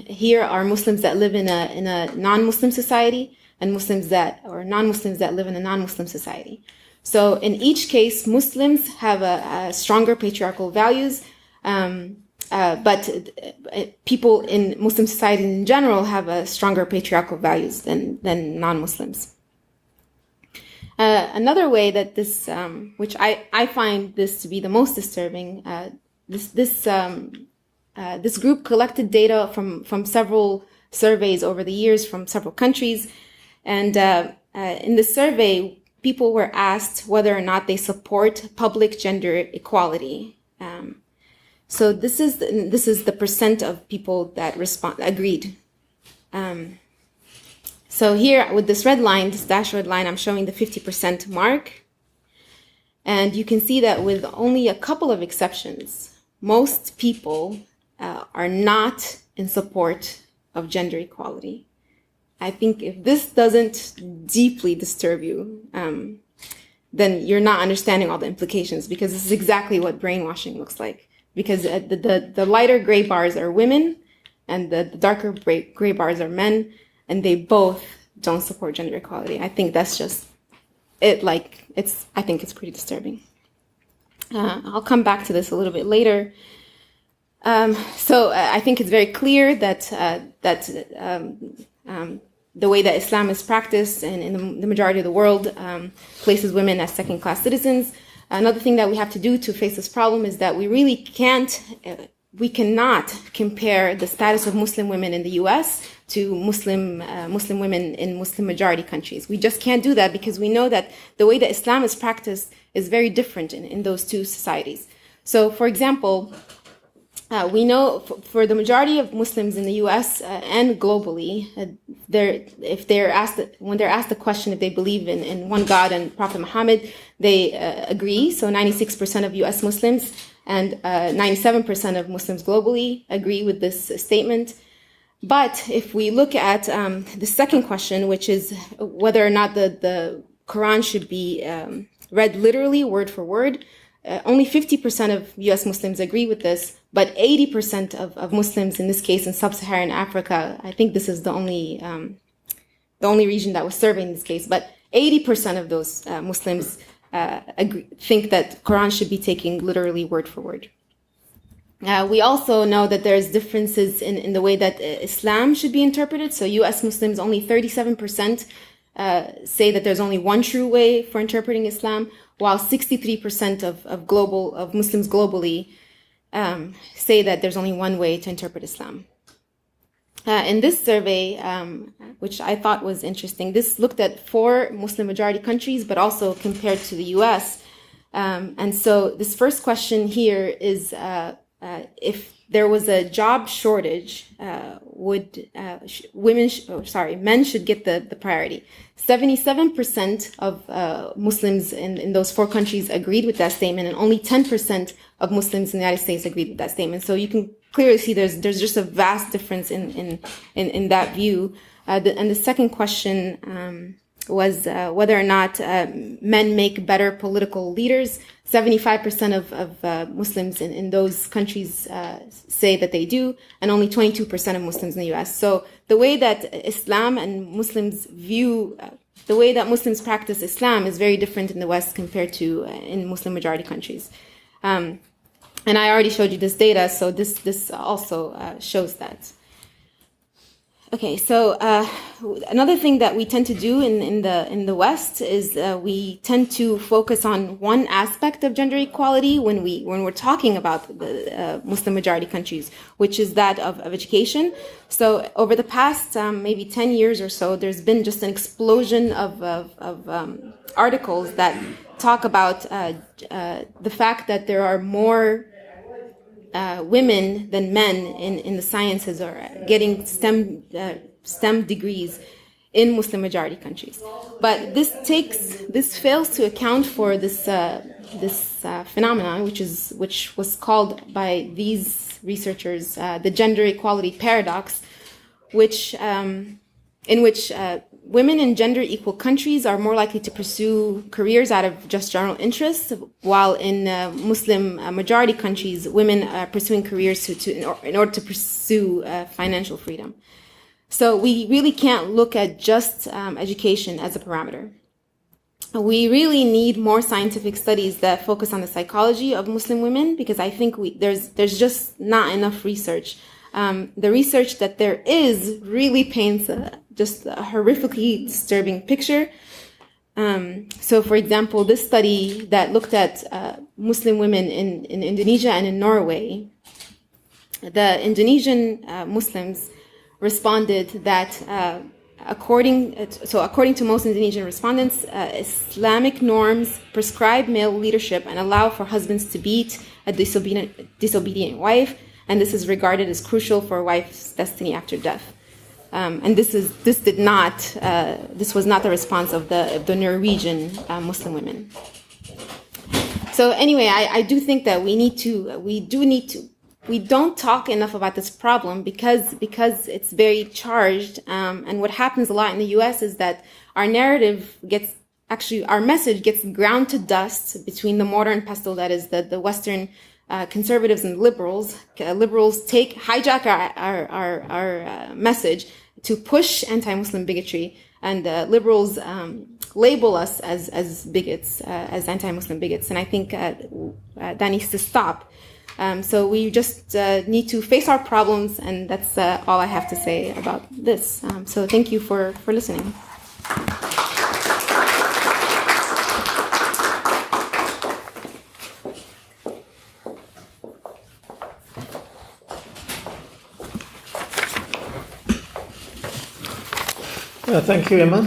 Here are Muslims that live in a non-Muslim society, and non-Muslims that live in a non-Muslim society. So in each case, Muslims have a stronger patriarchal values, but people in Muslim society in general have a stronger patriarchal values than non-Muslims. Another way that this, which I find this to be the most disturbing, this group collected data from several surveys over the years from several countries, and in the survey, people were asked whether or not they support public gender equality. So this is the percent of people that agreed. So here with this red line, this dashed red line, I'm showing the 50% mark. And you can see that with only a couple of exceptions, most people are not in support of gender equality. I think if this doesn't deeply disturb you, then you're not understanding all the implications, because this is exactly what brainwashing looks like. Because the lighter gray bars are women and the darker gray bars are men, and they both don't support gender equality. I think that's just it. I think it's pretty disturbing. I'll come back to this a little bit later. So I think it's very clear that the way that Islam is practiced and in the majority of the world places women as second-class citizens. Another thing that we have to do to face this problem is that we cannot compare the status of Muslim women in the U.S. to Muslim women in Muslim majority countries. We just can't do that, because we know that the way that Islam is practiced is very different in those two societies. So, for example, we know for the majority of Muslims in the U.S. And globally, when they're asked the question if they believe in one God and Prophet Muhammad, they agree. So 96% of U.S. Muslims and 97% of Muslims globally agree with this statement. But if we look at the second question, which is whether or not the Quran should be read literally, word for word, only 50% of U.S. Muslims agree with this, but 80% of Muslims, in this case in sub-Saharan Africa, I think this is the only region that was surveyed in this case, but 80% of those Muslims think that Quran should be taken literally word for word. We also know that there's differences in the way that Islam should be interpreted. So U.S. Muslims, only 37% say that there's only one true way for interpreting Islam, while 63% of Muslims globally say that there's only one way to interpret Islam. In this survey, which I thought was interesting, this looked at 4 Muslim majority countries, but also compared to the U.S. And so this first question here is, if there was a job shortage, men should get the priority. 77% of Muslims in those 4 countries agreed with that statement, and only 10% of Muslims in the United States agreed with that statement. So you can clearly see there's just a vast difference in that view. And the second question was whether or not men make better political leaders. 75% of Muslims in those countries say that they do, and only 22% of Muslims in the U.S. So the way that Islam and Muslims the way that Muslims practice Islam is very different in the West compared to in Muslim majority countries. And I already showed you this data, so this also shows that. Okay, so another thing that we tend to do in the West is we tend to focus on one aspect of gender equality when we're talking about the Muslim majority countries, which is that of education. So over the past maybe 10 years or so, there's been just an explosion of articles that talk about the fact that there are more women than men in the sciences or getting STEM degrees in Muslim majority countries. But this fails to account for this phenomenon, which was called by these researchers the gender equality paradox, in which women in gender equal countries are more likely to pursue careers out of just general interest, while in Muslim majority countries, women are pursuing careers in order to pursue financial freedom. So we really can't look at just education as a parameter. We really need more scientific studies that focus on the psychology of Muslim women, because I think there's just not enough research. The research that there is really paints just a horrifically disturbing picture. So, for example, this study that looked at Muslim women in Indonesia and in Norway, the Indonesian Muslims responded that according to most Indonesian respondents, Islamic norms prescribe male leadership and allow for husbands to beat a disobedient wife, and this is regarded as crucial for a wife's destiny after death. And this was not the response of the Norwegian Muslim women. So anyway, I do think that we don't talk enough about this problem because it's very charged. And what happens a lot in the U.S. is that our message gets ground to dust between the mortar and pestle, that is the Western conservatives and liberals. Liberals hijack our message to push anti-Muslim bigotry, and liberals label us as bigots, as anti-Muslim bigots. And I think that needs to stop. So we just need to face our problems, and that's all I have to say about this. So thank you for listening. Thank you, Emma.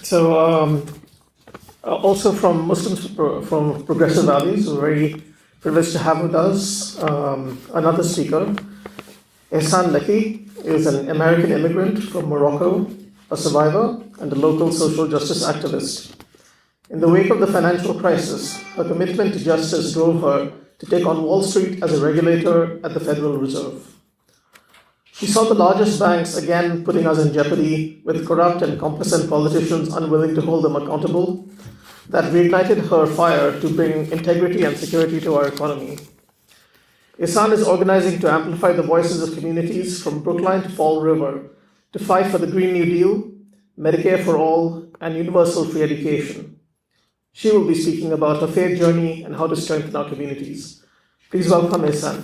So, also from Muslims from Progressive Values, we're very privileged to have with us another speaker. Ehsan Leki is an American immigrant from Morocco, a survivor, and a local social justice activist. In the wake of the financial crisis, her commitment to justice drove her to take on Wall Street as a regulator at the Federal Reserve. We saw the largest banks again putting us in jeopardy with corrupt and complicit politicians unwilling to hold them accountable. That reignited her fire to bring integrity and security to our economy. Ihsan is organizing to amplify the voices of communities from Brookline to Fall River to fight for the Green New Deal, Medicare for all, and universal free education. She will be speaking about her faith journey and how to strengthen our communities. Please welcome Ihsan.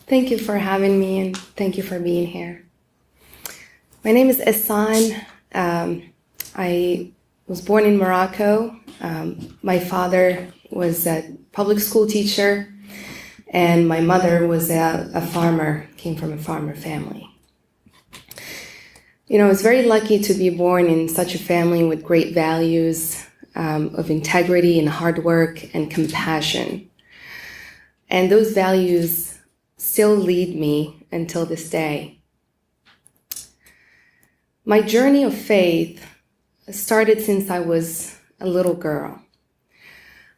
Thank you for having me, and thank you for being here. My name is Ihsan. I was born in Morocco. My father was a public school teacher, and my mother was a farmer, came from a farmer family. I was very lucky to be born in such a family with great values of integrity and hard work and compassion. And those values still lead me until this day. My journey of faith started since I was a little girl.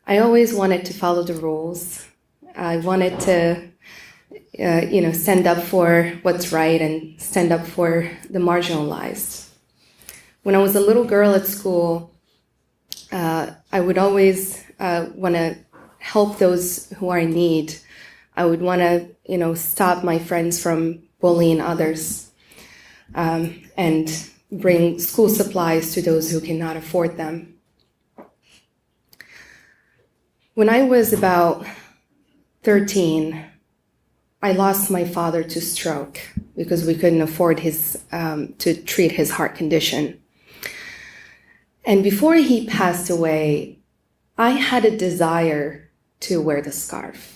I always wanted to follow the rules. I wanted to, stand up for what's right and stand up for the marginalized. When I was a little girl at school, I would always want to help those who are in need. I would want to, stop my friends from bullying others, and bring school supplies to those who cannot afford them. When I was about 13, I lost my father to stroke because we couldn't afford to treat his heart condition. And before he passed away, I had a desire to wear the scarf.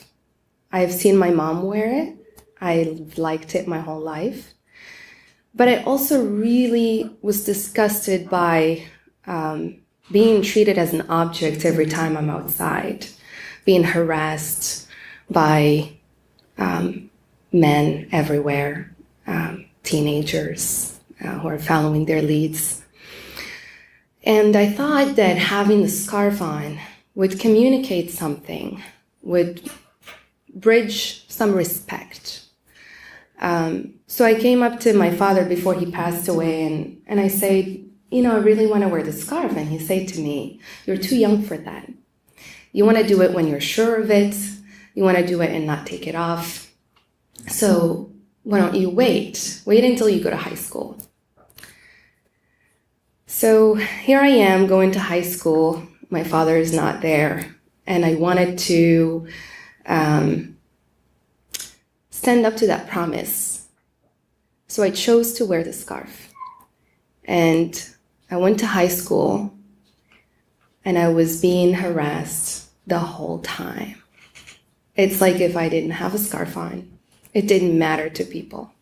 I've seen my mom wear it. I liked it my whole life. But I also really was disgusted by being treated as an object every time I'm outside, being harassed by men everywhere, teenagers who are following their leads. And I thought that having the scarf on would communicate something, would bridge some respect. So I came up to my father before he passed away and I said, I really want to wear the scarf. And he said to me, you're too young for that. You want to do it when you're sure of it. You want to do it and not take it off. So why don't you wait? Wait until you go to high school. So here I am going to high school. My father is not there. And I wanted to stand up to that promise. So I chose to wear the scarf. And I went to high school and I was being harassed the whole time. It's like if I didn't have a scarf on, it didn't matter to people.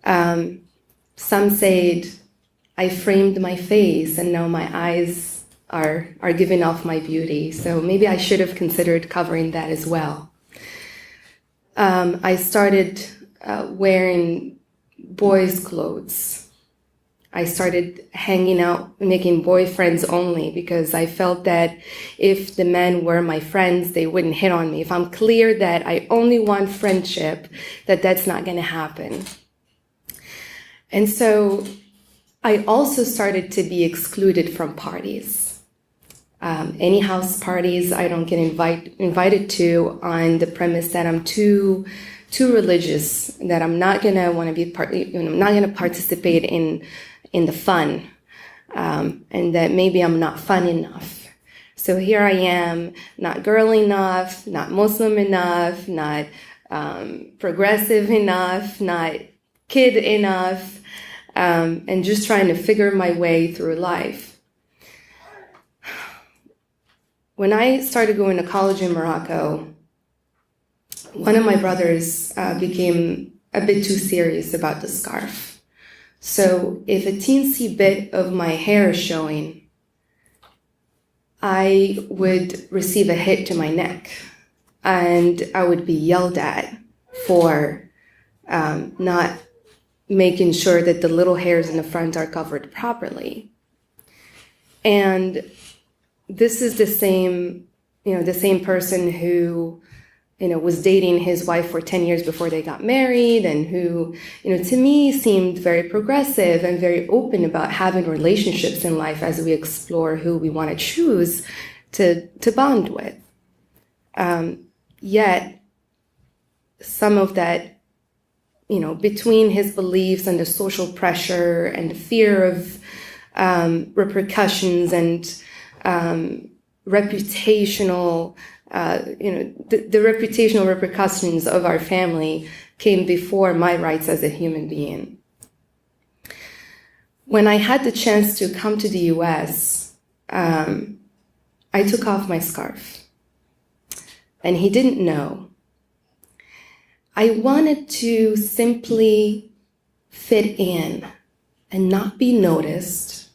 Some said I framed my face and now my eyes are giving off my beauty. So maybe I should have considered covering that as well. I started wearing boys' clothes. I started hanging out, making boyfriends only, because I felt that if the men were my friends, they wouldn't hit on me. If I'm clear that I only want friendship, that's not going to happen. And so I also started to be excluded from parties. Any house parties I don't get invited to on the premise that I'm too religious, that I'm not gonna want to be I'm not gonna participate in the fun, and that maybe I'm not fun enough. So here I am, not girl enough, not Muslim enough, not progressive enough, not kid enough, and just trying to figure my way through life. When I started going to college in Morocco, one of my brothers became a bit too serious about the scarf. So if a teensy bit of my hair is showing, I would receive a hit to my neck and I would be yelled at for not making sure that the little hairs in the front are covered properly. And this is the same person who, was dating his wife for 10 years before they got married, and who, to me seemed very progressive and very open about having relationships in life as we explore who we want to choose to bond with. Yet some of that, between his beliefs and the social pressure and the fear of repercussions and reputational, the reputational repercussions of our family came before my rights as a human being. When I had the chance to come to the US, I took off my scarf. And he didn't know. I wanted to simply fit in and not be noticed.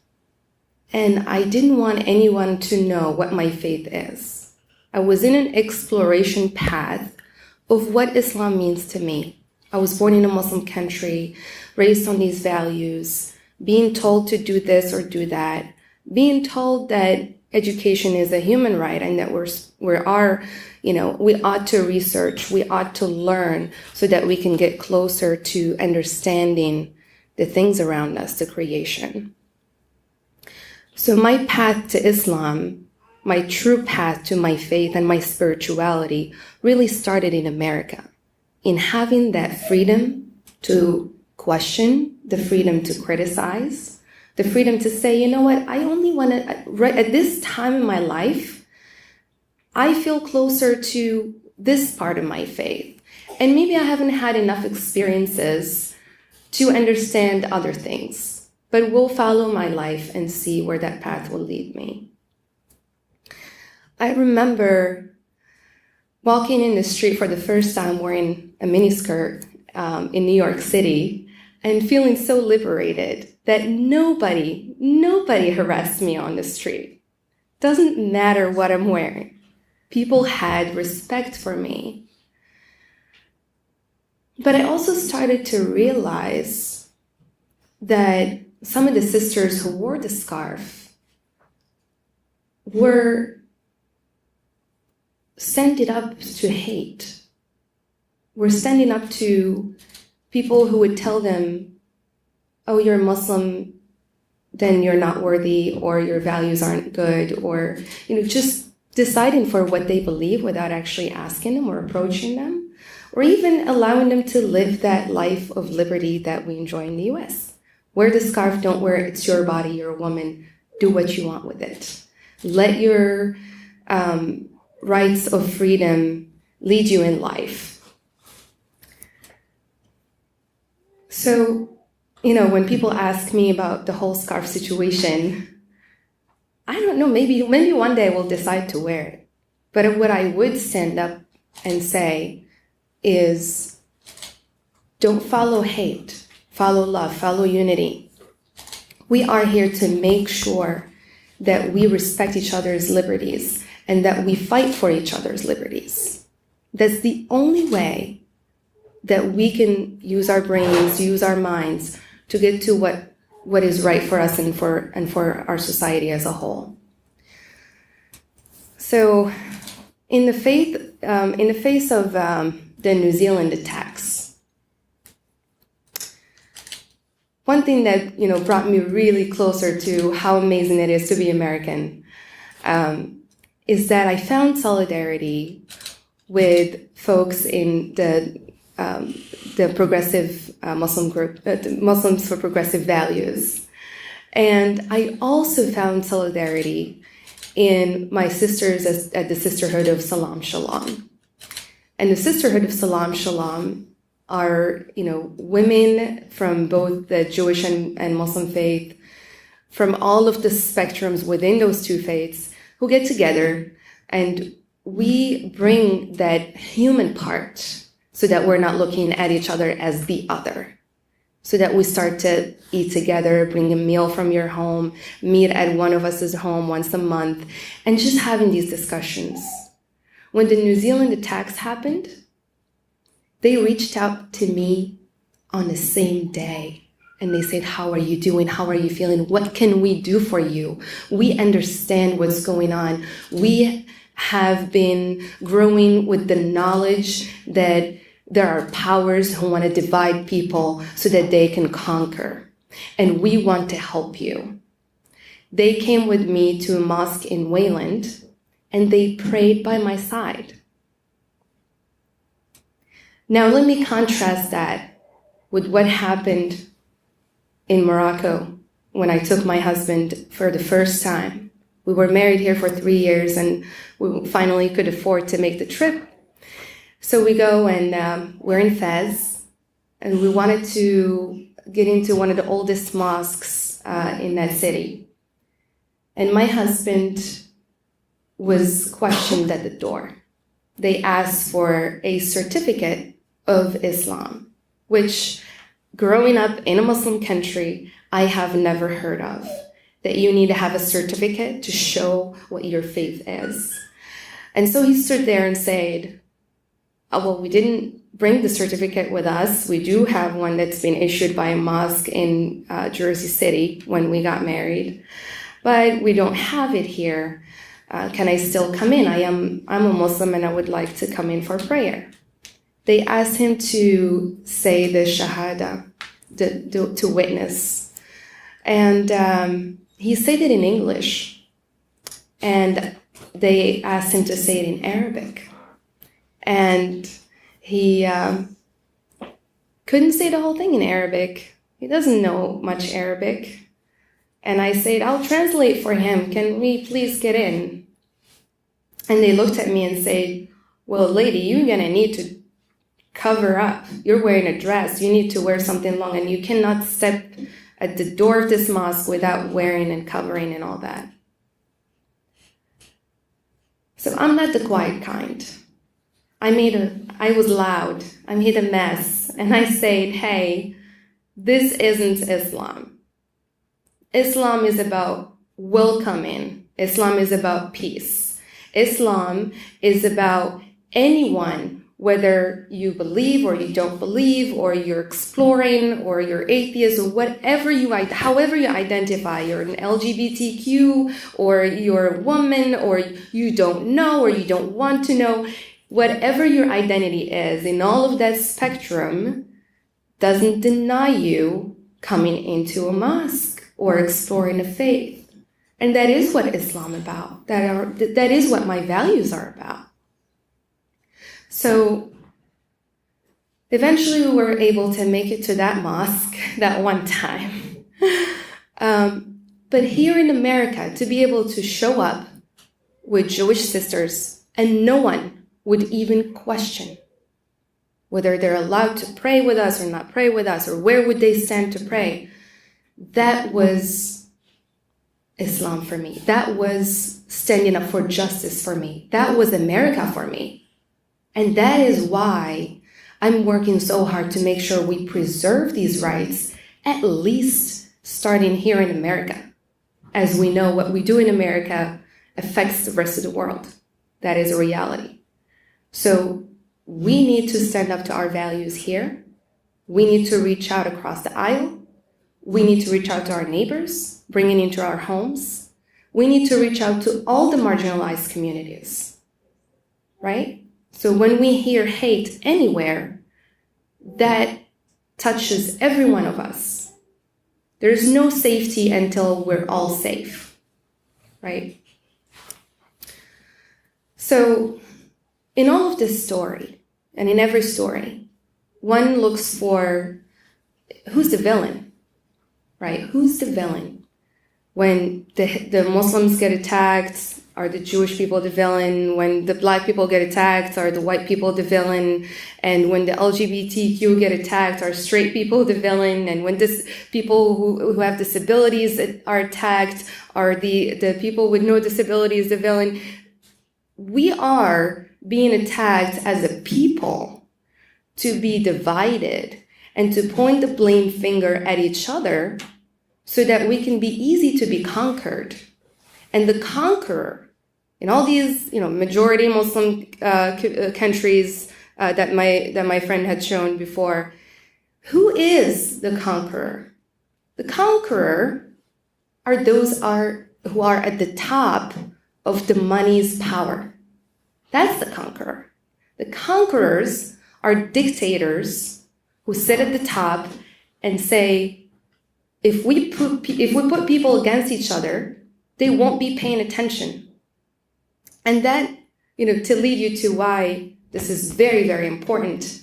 And I didn't want anyone to know what my faith is. I was in an exploration path of what Islam means to me. I was born in a Muslim country, raised on these values, being told to do this or do that, being told that education is a human right and that we ought to research, we ought to learn so that we can get closer to understanding the things around us, the creation. So my path to Islam, my true path to my faith and my spirituality really started in America, in having that freedom to question, the freedom to criticize, the freedom to say, you know what, I only want to, right at this time in my life, I feel closer to this part of my faith. And maybe I haven't had enough experiences to understand other things, but will follow my life and see where that path will lead me. I remember walking in the street for the first time wearing a miniskirt in New York City and feeling so liberated that nobody harassed me on the street. Doesn't matter what I'm wearing. People had respect for me. But I also started to realize that some of the sisters who wore the scarf were standing up to hate. Were standing up to people who would tell them, oh, you're a Muslim, then you're not worthy, or your values aren't good, or, just deciding for what they believe without actually asking them or approaching them, or even allowing them to live that life of liberty that we enjoy in the US. Wear the scarf, don't wear it, it's your body, you're a woman, do what you want with it. Let your rights of freedom lead you in life. So, when people ask me about the whole scarf situation, I don't know, maybe one day I will decide to wear it. But what I would stand up and say is, don't follow hate, follow love, follow unity. We are here to make sure that we respect each other's liberties and that we fight for each other's liberties. That's the only way that we can use our brains, use our minds to get to what is right for us and for our society as a whole. So, in the face of the New Zealand attacks, one thing that brought me really closer to how amazing it is to be American is that I found solidarity with folks in the progressive Muslim group, Muslims for Progressive Values. And I also found solidarity in my sisters at the Sisterhood of Salam Shalom. And the Sisterhood of Salam Shalom are, women from both the Jewish and Muslim faith, from all of the spectrums within those two faiths, who get together and we bring that human part so that we're not looking at each other as the other. So that we start to eat together, bring a meal from your home, meet at one of us's home once a month, and just having these discussions. When the New Zealand attacks happened, they reached out to me on the same day. And they said, how are you doing? How are you feeling? What can we do for you? We understand what's going on. We have been growing with the knowledge that there are powers who want to divide people so that they can conquer. And we want to help you. They came with me to a mosque in Wayland, and they prayed by my side. Now let me contrast that with what happened in Morocco when I took my husband for the first time. We were married here for 3 years, and we finally could afford to make the trip. So we go, and we're in Fez, and we wanted to get into one of the oldest mosques in that city. And my husband was questioned at the door. They asked for a certificate of Islam, which growing up in a Muslim country, I have never heard of. That you need to have a certificate to show what your faith is. And so he stood there and said, oh, well, we didn't bring the certificate with us. We do have one that's been issued by a mosque in Jersey City when we got married, but we don't have it here. Can I still come in? I'm a Muslim and I would like to come in for prayer. They asked him to say the Shahada, to witness. And he said it in English. And they asked him to say it in Arabic. And he couldn't say the whole thing in Arabic. He doesn't know much Arabic. And I said, I'll translate for him. Can we please get in? And they looked at me and said, well, lady, you're going to need to cover up. You're wearing a dress. You need to wear something long. And you cannot step at the door of this mosque without wearing and covering and all that. So I'm not the quiet kind. I was loud. I made a mess. And I said, hey, this isn't Islam. Islam is about welcoming. Islam is about peace. Islam is about anyone, whether you believe or you don't believe, or you're exploring, or you're atheist, or however you identify, you're an LGBTQ, or you're a woman, or you don't know, or you don't want to know, whatever your identity is, in all of that spectrum, doesn't deny you coming into a mosque or exploring a faith. And that is what Islam is about. That is what my values are about. So eventually we were able to make it to that mosque that one time. But here in America, to be able to show up with Jewish sisters and no one would even question whether they're allowed to pray with us or not pray with us, or where would they stand to pray, that was Islam for me. That was standing up for justice for me. That was America for me. And that is why I'm working so hard to make sure we preserve these rights, at least starting here in America. As we know, what we do in America affects the rest of the world. That is a reality. So we need to stand up to our values here. We need to reach out across the aisle. We need to reach out to our neighbors, bring it into our homes. We need to reach out to all the marginalized communities, right? So when we hear hate anywhere, that touches every one of us. There's no safety until we're all safe, right? So in all of this story, and in every story, one looks for who's the villain, right? Who's the villain? When the Muslims get attacked, are the Jewish people the villain? When the black people get attacked, are the white people the villain? And when the LGBTQ get attacked, are straight people the villain? And when people who have disabilities are attacked, are the people with no disabilities the villain? We are being attacked as a people to be divided and to point the blame finger at each other so that we can be easy to be conquered. And the conqueror in all these, majority Muslim countries that my friend had shown before, Who is the conqueror? The conqueror are those who are at the top of the money's power. That's the conqueror. The conquerors are dictators who sit at the top and say, if we put people against each other, they won't be paying attention. And that, to lead you to why this is very, very important,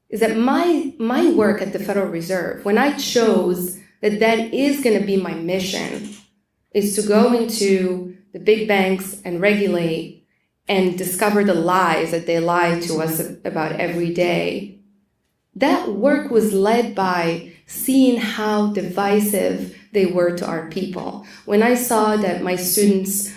is that my work at the Federal Reserve, when I chose that is going to be my mission, is to go into the big banks and regulate and discover the lies that they lie to us about every day. That work was led by seeing how divisive they were to our people. When I saw that my students,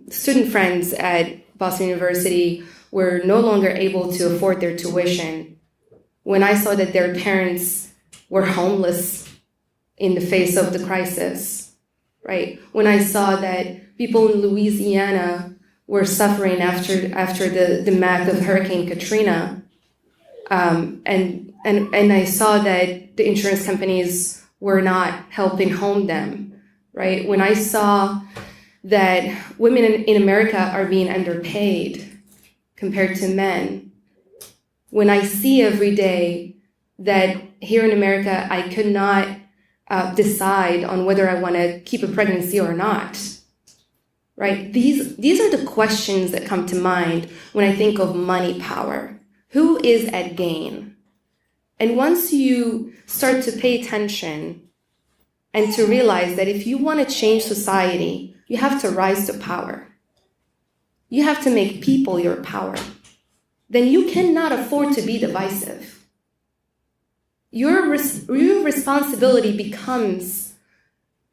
student friends at Boston University were no longer able to afford their tuition, when I saw that their parents were homeless in the face of the crisis, right? When I saw that people in Louisiana were suffering after the math of Hurricane Katrina, and I saw that the insurance companies were not helping home them, right? When I saw that women in America are being underpaid compared to men, when I see every day that here in America I could not decide on whether I want to keep a pregnancy or not, right? These are the questions that come to mind when I think of money power. Who is at gain? And once you start to pay attention and to realize that if you want to change society, you have to rise to power. You have to make people your power. Then you cannot afford to be divisive. Your responsibility becomes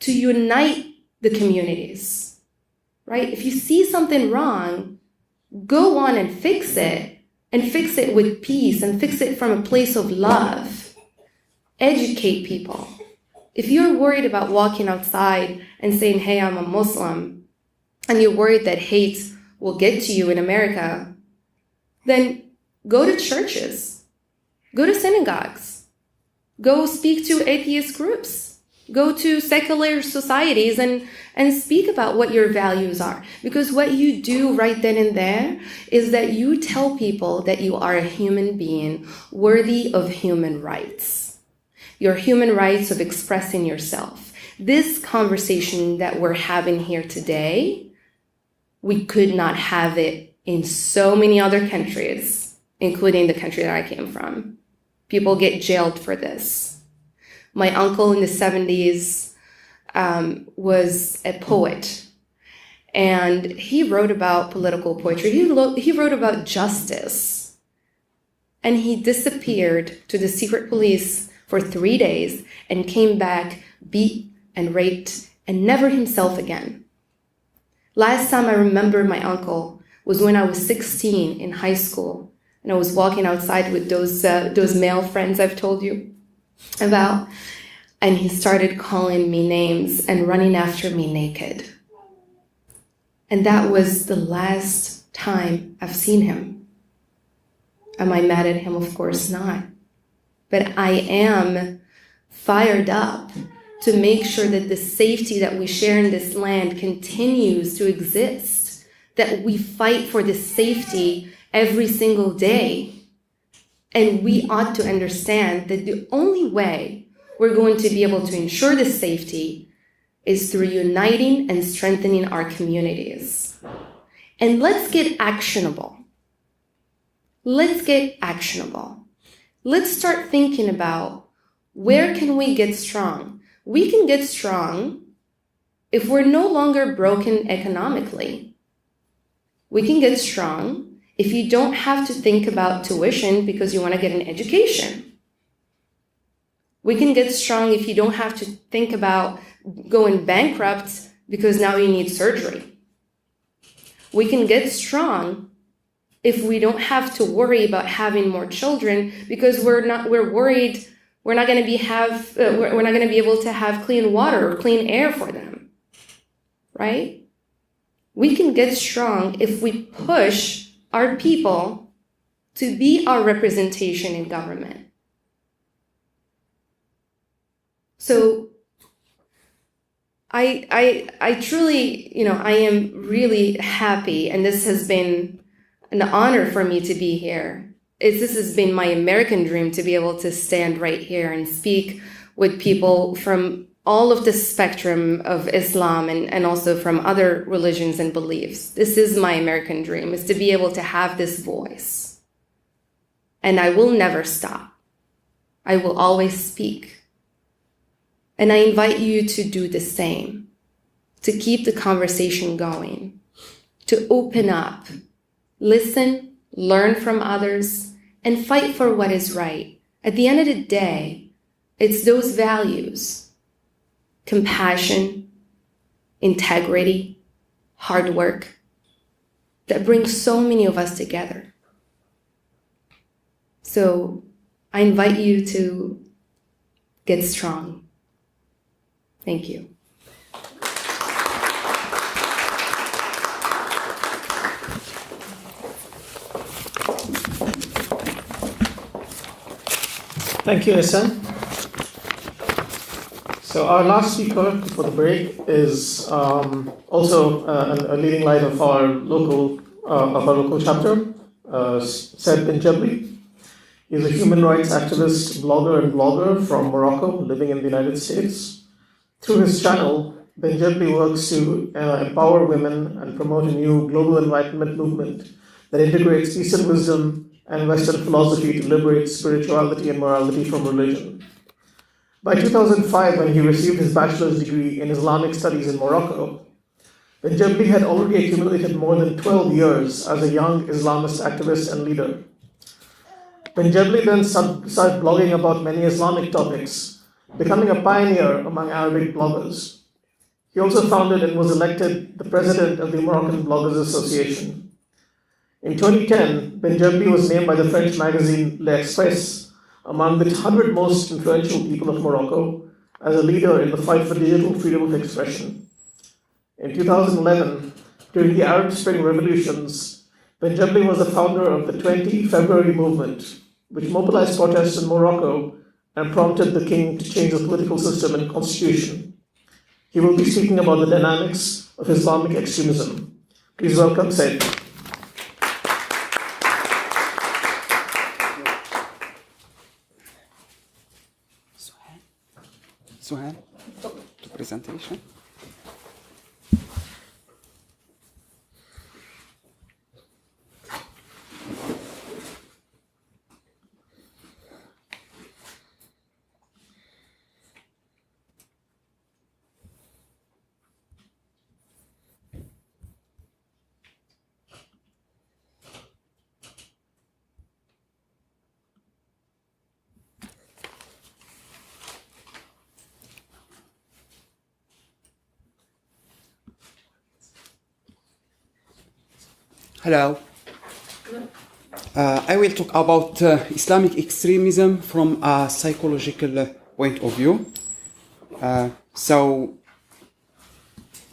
to unite the communities, right? If you see something wrong, go on and fix it with peace and fix it from a place of love. Educate people. If you're worried about walking outside and saying, hey, I'm a Muslim, and you're worried that hate will get to you in America, then go to churches, go to synagogues, go speak to atheist groups, go to secular societies and speak about what your values are. Because what you do right then and there is that you tell people that you are a human being worthy of human rights. Your human rights of expressing yourself. This conversation that we're having here today, we could not have it in so many other countries, including the country that I came from. People get jailed for this. My uncle in the 70s was a poet, and he wrote about political poetry. He wrote about justice, and he disappeared to the secret police for 3 days and came back beat and raped and never himself again. Last time I remember my uncle was when I was 16 in high school, and I was walking outside with those male friends I've told you about, and he started calling me names and running after me naked. And that was the last time I've seen him. Am I mad at him? Of course not. But I am fired up to make sure that the safety that we share in this land continues to exist, that we fight for this safety every single day. And we ought to understand that the only way we're going to be able to ensure this safety is through uniting and strengthening our communities. And let's get actionable. Let's get actionable. Let's start thinking about where can we get strong. We can get strong if we're no longer broken economically. We can get strong if you don't have to think about tuition because you want to get an education. We can get strong if you don't have to think about going bankrupt because now you need surgery. We can get strong if we don't have to worry about having more children because we're worried we're not going to be able to have clean water or clean air for them, right? We can get strong if we push our people to be our representation in government. So I truly, I am really happy, and this has been an honor for me to be here. This has been my American dream to be able to stand right here and speak with people from all of the spectrum of Islam and also from other religions and beliefs. This is my American dream, is to be able to have this voice. And I will never stop. I will always speak. And I invite you to do the same, to keep the conversation going, to open up, listen, learn from others, and fight for what is right. At the end of the day, it's those values, compassion, integrity, hard work, that bring so many of us together. So I invite you to get strong. Thank you. Thank you, Ehsan. So our last speaker for the break is also a leading light of our local chapter, Said Benjabli. He's a human rights activist, blogger, and blogger from Morocco, living in the United States. Through his channel, Benjabli works to empower women and promote a new global enlightenment movement that integrates Eastern wisdom and Western philosophy to liberate spirituality and morality from religion. By 2005, when he received his bachelor's degree in Islamic studies in Morocco, Benjabli had already accumulated more than 12 years as a young Islamist activist and leader. Benjabli then started blogging about many Islamic topics, becoming a pioneer among Arabic bloggers. He also founded and was elected the president of the Moroccan Bloggers Association. In 2010, Benjabli was named by the French magazine L'Express among the 100 most influential people of Morocco as a leader in the fight for digital freedom of expression. In 2011, during the Arab Spring revolutions, Benjabli was the founder of the 20 February movement, which mobilized protests in Morocco and prompted the king to change the political system and constitution. He will be speaking about the dynamics of Islamic extremism. Please welcome Said. Suhan, to presentation. Hello. I will talk about Islamic extremism from a psychological point of view. So,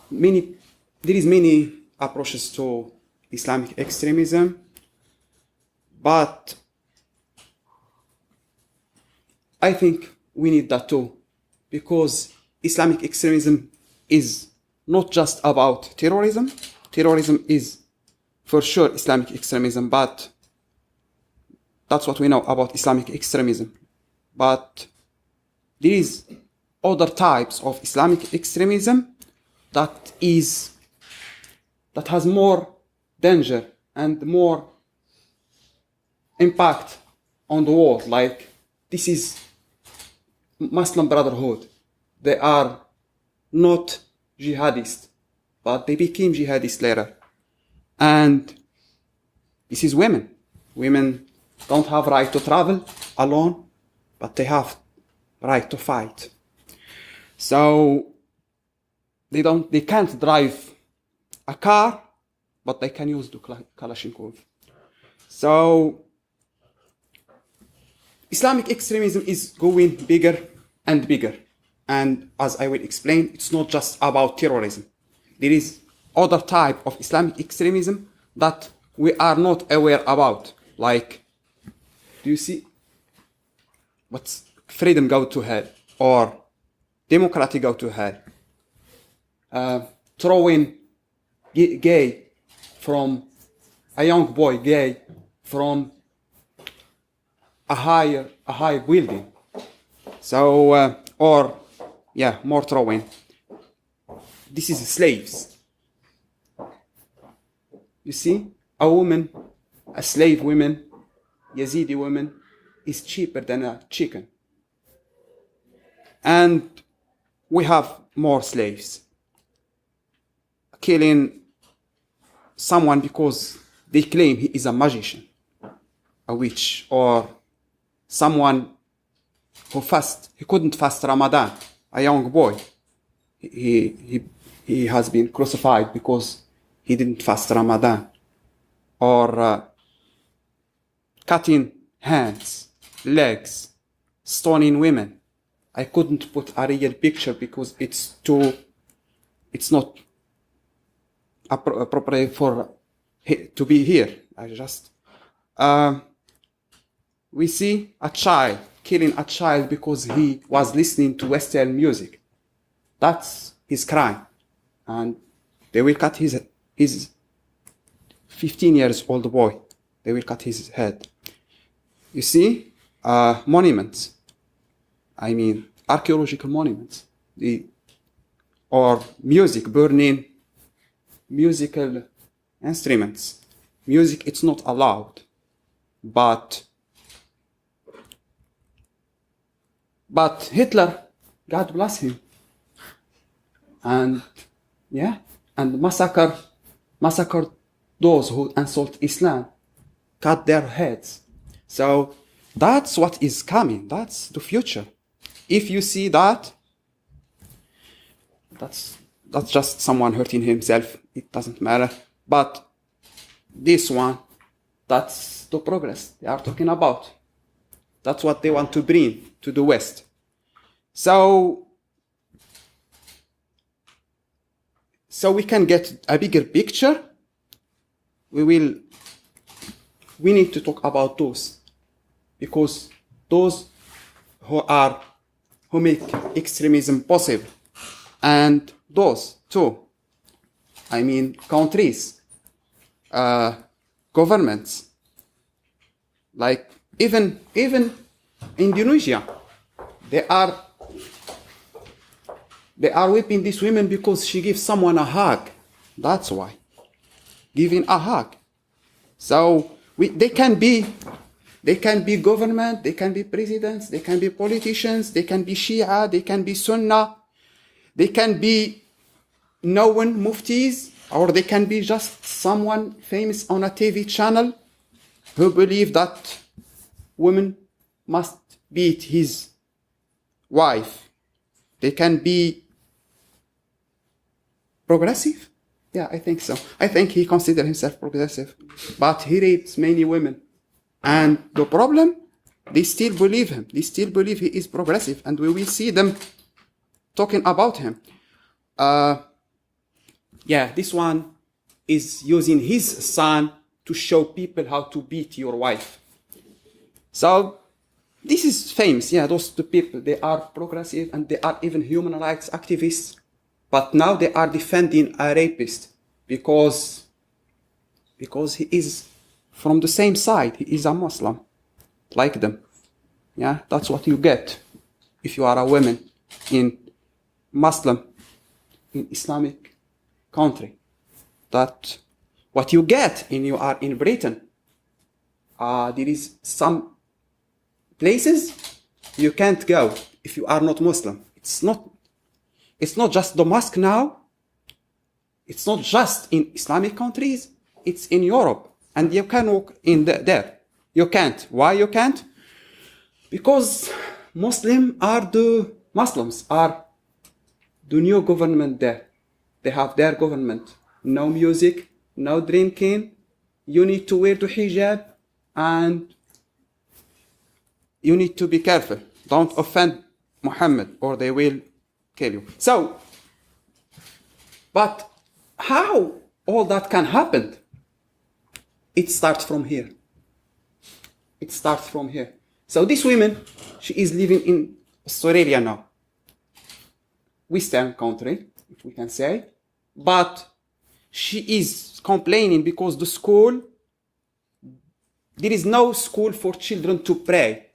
there is many approaches to Islamic extremism, but I think we need that too, because Islamic extremism is not just about terrorism. Terrorism is for sure Islamic extremism, but that's what we know about Islamic extremism. But there is other types of Islamic extremism that has more danger and more impact on the world. Like, this is Muslim Brotherhood. They are not jihadists, but they became jihadists later. And this is women. Women don't have right to travel alone, but they have right to fight. So they can't drive a car, but they can use the Kalashnikov. So Islamic extremism is going bigger and bigger. And as I will explain, it's not just about terrorism. There is other type of Islamic extremism that we are not aware about, like Do you see? What's freedom go to hell or democracy go to hell? Throwing gay from a young boy gay from a high building. So more throwing. This is slaves. You see, a slave woman, Yazidi woman, is cheaper than a chicken. And we have more slaves killing someone because they claim he is a magician, a witch, or someone he couldn't fast Ramadan, a young boy. He has been crucified because he didn't fast Ramadan. Or cutting hands, legs, stoning women. I couldn't put a real picture because it's not appropriate to be here. We see a child killing a child because he was listening to Western music. That's his crime. And they will cut his 15 years old boy. They will cut his head. You see, monuments. I mean, archaeological monuments. Or music, burning musical instruments. Music, it's not allowed. But Hitler, God bless him, and massacred those who insult Islam, cut their heads. So that's what is coming. That's the future. If you see that, that's just someone hurting himself. It doesn't matter. But this one, that's the progress they are talking about. That's what they want to bring to the West. So we can get a bigger picture. We need to talk about those, because those who make extremism possible, and those too. I mean, countries, governments, like even Indonesia, they are whipping this woman because she gives someone a hug. That's why. Giving a hug. So they can be government, they can be presidents, they can be politicians, they can be Shia, they can be Sunnah, they can be known muftis, or they can be just someone famous on a TV channel who believe that woman must beat his wife. They can be progressive. Yeah, I think so. I think he considers himself progressive, but he rapes many women. And the problem, they still believe him. They still believe he is progressive, and we will see them talking about him. This one is using his son to show people how to beat your wife. So this is famous. Yeah, those two people, they are progressive and they are even human rights activists. But now they are defending a rapist because he is from the same side. He is a Muslim, like them. Yeah, that's what you get if you are a woman in Muslim, in Islamic country. That what you get when you are in Britain. There is some places you can't go if you are not Muslim. It's not just the mosque now. It's not just in Islamic countries. It's in Europe. And you can walk in there. You can't. Why you can't? Because Muslims are the new government there. They have their government. No music, no drinking. You need to wear the hijab, and you need to be careful. Don't offend Muhammad or they will kill you. So, but how all that can happen? It starts from here. It starts from here. So this woman, she is living in Australia now. Western country, if we can say. But she is complaining because the school, there is no school for children to pray.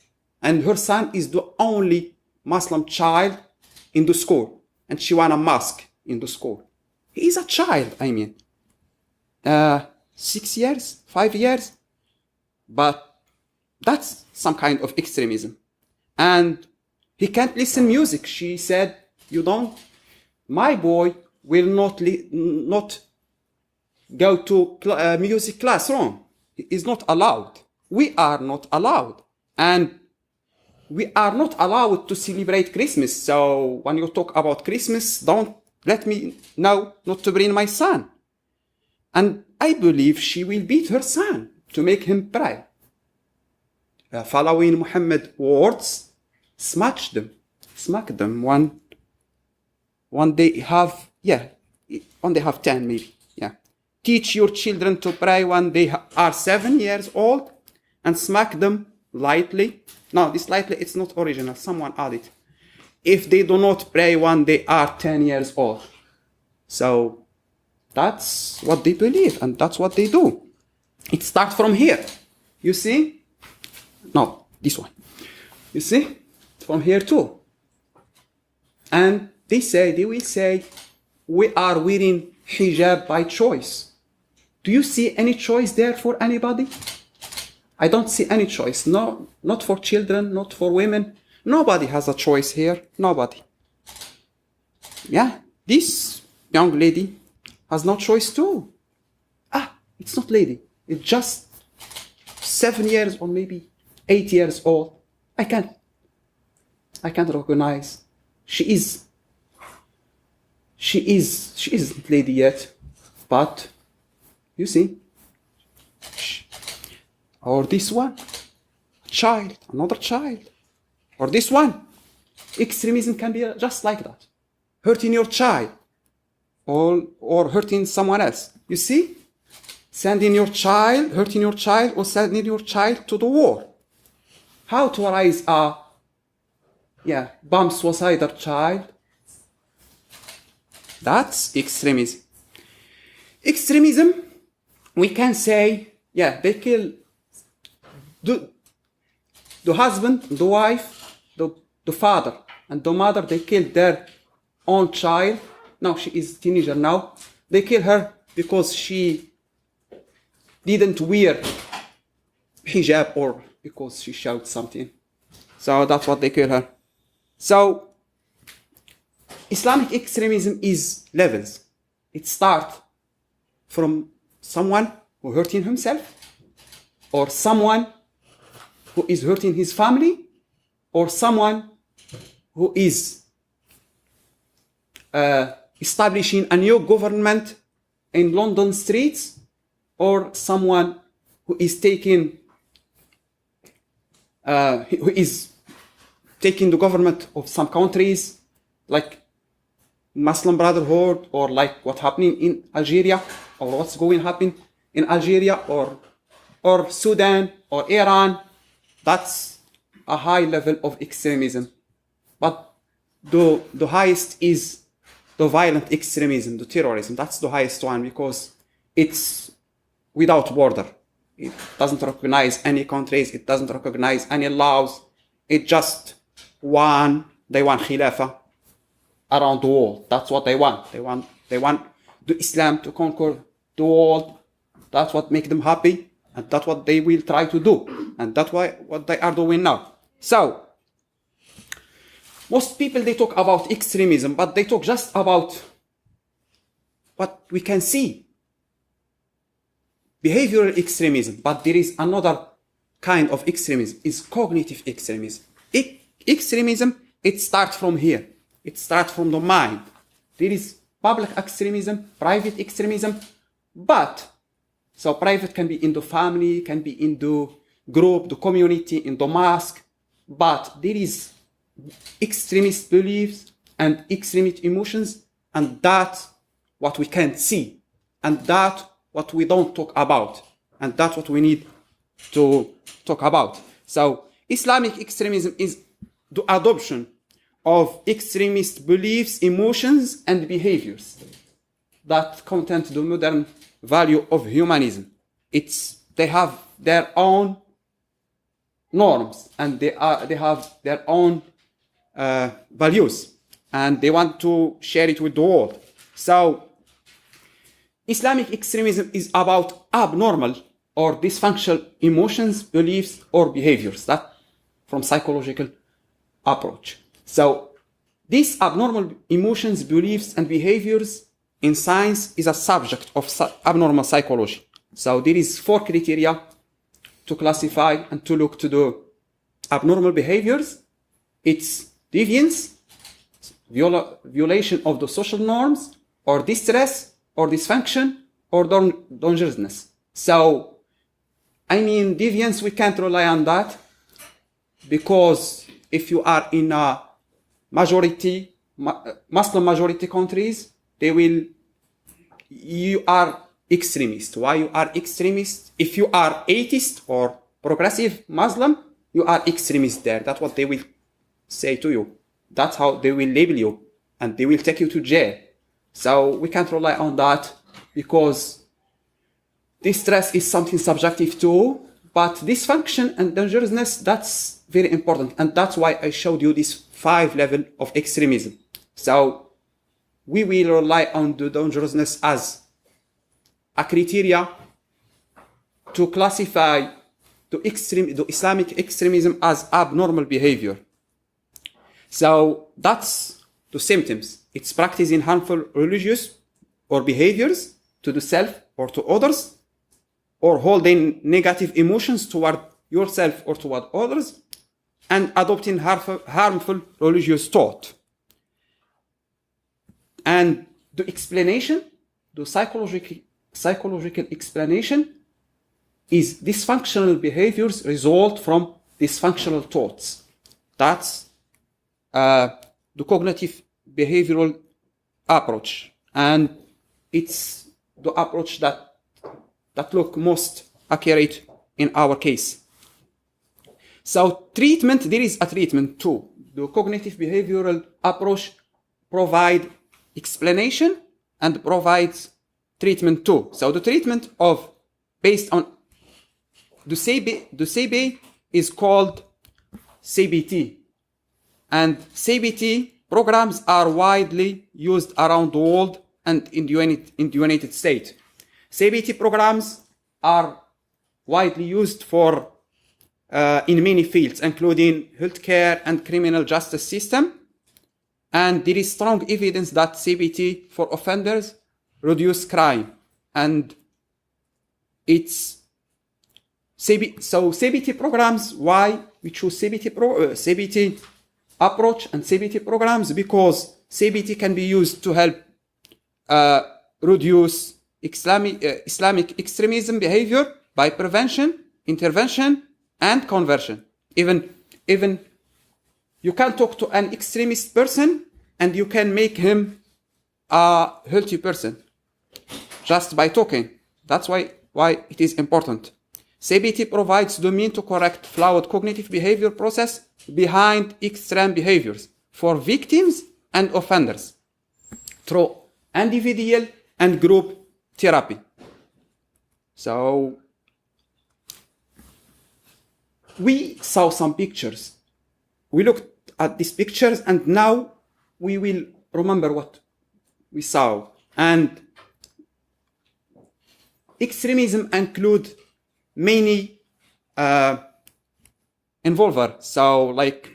And her son is the only Muslim child in the school. And she wants a mosque in the school. He is a child, 6 years, 5 years. But that's some kind of extremism. And he can't listen music. She said, my boy will not go to music classroom. He is not allowed. We are not allowed. And we are not allowed to celebrate Christmas. So when you talk about Christmas, don't let me know not to bring my son. And I believe she will beat her son to make him pray. Following Muhammad's words, smack them. When they have 10 maybe. Teach your children to pray when they are 7 years old and smack them lightly. No, this lightly, it's not original. Someone added. If they do not pray when they are 10 years old. So that's what they believe and that's what they do. It starts from here. You see? No, this one. You see? From here too. And they will say, we are wearing hijab by choice. Do you see any choice there for anybody? I don't see any choice. No, not for children, not for women. Nobody has a choice here. Nobody. This young lady has no choice too. It's not lady. It's just 7 years or maybe 8 years old. I can't recognize. She isn't lady yet, but you see. Or this one, child, another child. Or this one. Extremism can be just like that. Hurting your child. Or hurting someone else. You see? Hurting your child or sending your child to the war. How to raise a bomb suicidal child? That's extremism. Extremism, we can say, they kill the husband, the wife, the father, and the mother. They killed their own child. Now she is a teenager now. They kill her because she didn't wear hijab or because she shouted something. So that's what they kill her. So Islamic extremism is levels. It starts from someone who hurting himself, or someone who is hurting his family, or someone who is establishing a new government in London streets, or someone who is taking the government of some countries, like Muslim Brotherhood, or like what's happening in Algeria, or what's going to happen in Algeria, or Sudan, or Iran. That's a high level of extremism. But the highest is the violent extremism, the terrorism. That's the highest one because it's without border. It doesn't recognize any countries. It doesn't recognize any laws. It just they want Khilafah around the world. That's what they want. They want the Islam to conquer the world. That's what makes them happy. And that's what they will try to do. And that's what they are doing now. So, most people, they talk about extremism, but they talk just about what we can see. Behavioral extremism. But there is another kind of extremism. It's cognitive extremism. Extremism, it starts from here. It starts from the mind. There is public extremism, private extremism, so private can be in the family, can be in the group, the community, in the mosque, but there is extremist beliefs and extremist emotions, and that's what we can't see, and that's what we don't talk about, and that's what we need to talk about. So Islamic extremism is the adoption of extremist beliefs, emotions, and behaviors that content the modern value of humanism. They have their own norms and they have their own values, and they want to share it with the world. So Islamic extremism is about abnormal or dysfunctional emotions, beliefs, or behaviors. That from psychological approach. So these abnormal emotions, beliefs, and behaviors in science is a subject of abnormal psychology. So there is 4 criteria to classify and to look to the abnormal behaviors. It's deviance, violation of the social norms, or distress, or dysfunction, or dangerousness. So, I mean, deviance, we can't rely on that, because if you are in a majority, Muslim majority countries, you are extremist. Why you are extremist? If you are atheist or progressive Muslim, you are extremist there. That's what they will say to you. That's how they will label you, and they will take you to jail. So we can't rely on that, because distress is something subjective too, but dysfunction and dangerousness, that's very important. And that's why I showed you this 5 level of extremism. So we will rely on the dangerousness as a criteria to classify the Islamic extremism as abnormal behavior. So that's the symptoms. It's practicing harmful religious or behaviors to the self or to others, or holding negative emotions toward yourself or toward others, and adopting harmful religious thought. And the explanation, the psychological explanation, is dysfunctional behaviors result from dysfunctional thoughts. That's the cognitive behavioral approach, and it's the approach that look most accurate in our case. So treatment, there is a treatment too. The cognitive behavioral approach provide explanation and provides treatment too. So the treatment based on the CB is called CBT, and CBT programs are widely used around the world and in the United States. CBT programs are widely used for in many fields, including healthcare and criminal justice system. And there is strong evidence that CBT for offenders reduce crime. And it's CBT programs. Why we choose CBT approach and CBT programs? Because CBT can be used to help reduce Islamic extremism behavior by prevention, intervention, and conversion. Even you can talk to an extremist person and you can make him a healthy person just by talking. That's why it is important. CBT provides the means to correct flawed cognitive behavior process behind extreme behaviors for victims and offenders through individual and group therapy. So we saw some pictures. We looked at these pictures, and now we will remember what we saw. And extremism include many involvers. So like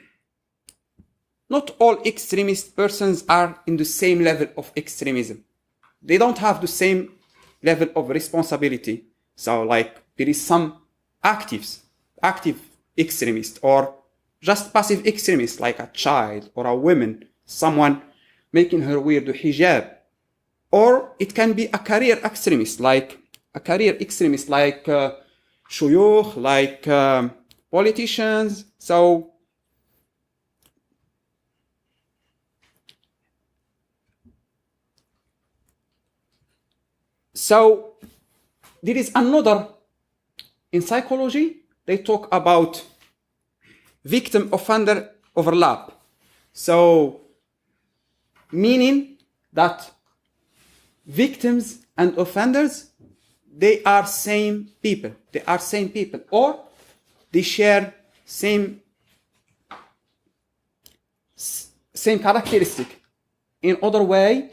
not all extremist persons are in the same level of extremism. They don't have the same level of responsibility. So like there is some active extremist, or just passive extremist, like a child or a woman, someone making her wear the hijab. Or it can be a career extremist, like shuyukh, like politicians. So there is another in psychology, they talk about victim-offender overlap. So, meaning that victims and offenders, they are same people. They are same people, or they share same characteristic. In other way,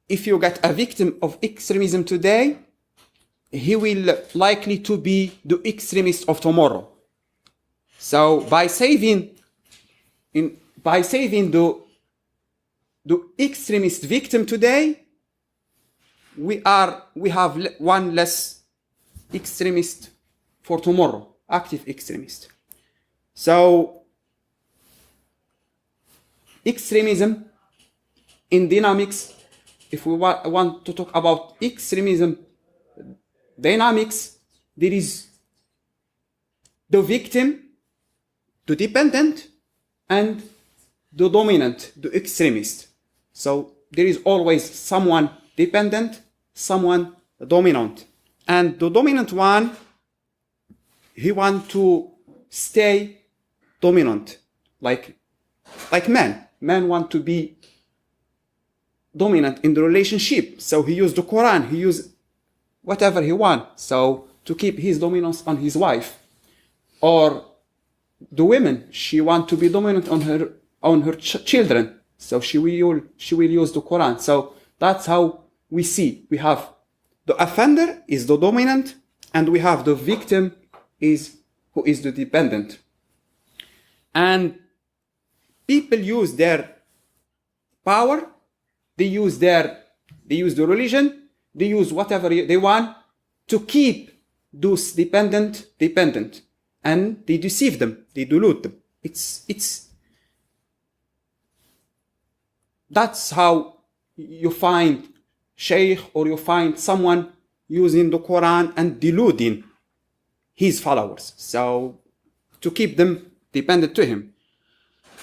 if you get a victim of extremism today, he will likely to be the extremist of tomorrow. So by saving the extremist victim today, we have one less extremist for tomorrow, active extremist. So extremism in dynamics, if we want to talk about extremism dynamics, there is the victim, the dependent, and the dominant, the extremist. So there is always someone dependent, someone dominant. And the dominant one, he wants to stay dominant, like men. Men want to be dominant in the relationship. So he used the Quran, he used whatever he wants, so to keep his dominance on his wife. Or the women, she wants to be dominant on her children, so she will use the Quran. So that's how we see. We have the offender is the dominant, and we have the victim who is the dependent. And people use their power, they use the religion, they use whatever they want to keep those dependent, and they deceive them, they delude them. That's how you find sheikh, or you find someone using the Quran and deluding his followers, so to keep them dependent to him.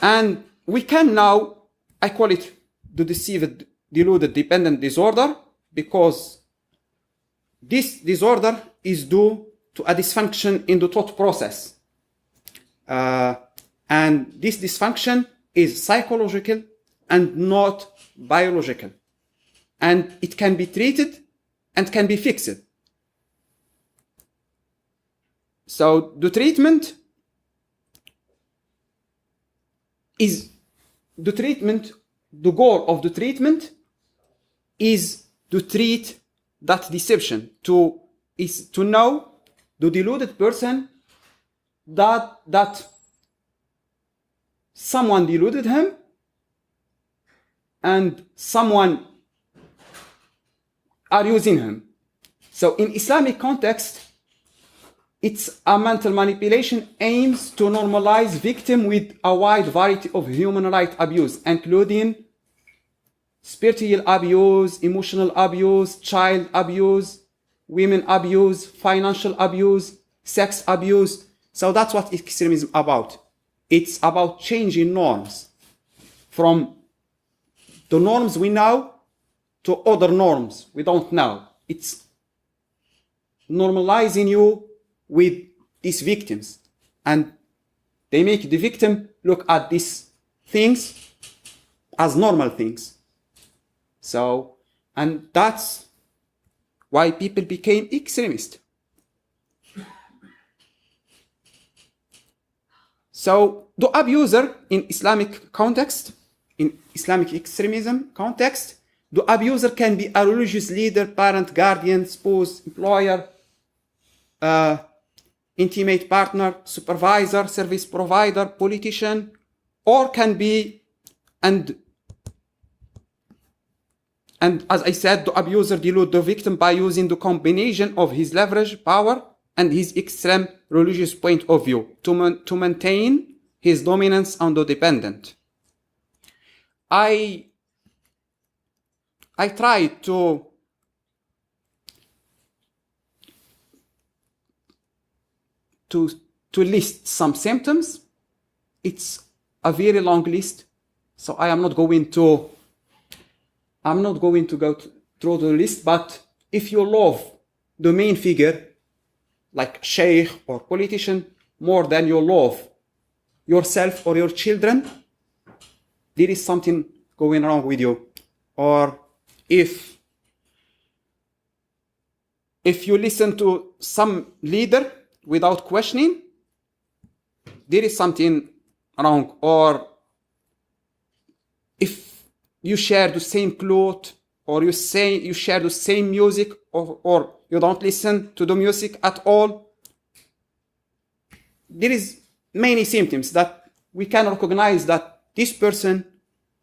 And we can now, I call it the deceived, deluded, dependent disorder, because this disorder is due to a dysfunction in the thought process. And this dysfunction is psychological and not biological. And it can be treated and can be fixed. So the treatment is the goal of the treatment is to treat that deception, to know the deluded person that someone deluded him and someone are using him. So in Islamic context, it's a mental manipulation aims to normalize victim with a wide variety of human rights abuse, including spiritual abuse, emotional abuse, child abuse, women abuse, financial abuse, sex abuse. So that's what extremism is about. It's about changing norms from the norms we know to other norms we don't know. It's normalizing you with these victims, and they make the victim look at these things as normal things. So, and that's why people became extremists. So the abuser in Islamic context, in Islamic extremism context, the abuser can be a religious leader, parent, guardian, spouse, employer, intimate partner, supervisor, service provider, politician, or can be, and as I said, the abuser deludes the victim by using the combination of his leverage, power, and his extreme religious point of view to maintain his dominance on the dependent. I tried to list some symptoms. It's a very long list, so I'm not going to go through the list, but if you love the main figure, like sheikh or politician more than you love yourself or your children, there is something going wrong with you. Or if you listen to some leader without questioning, there is something wrong. Or if you share the same clothes, or you share the same music, or you don't listen to the music at all, there is many symptoms that we can recognize that this person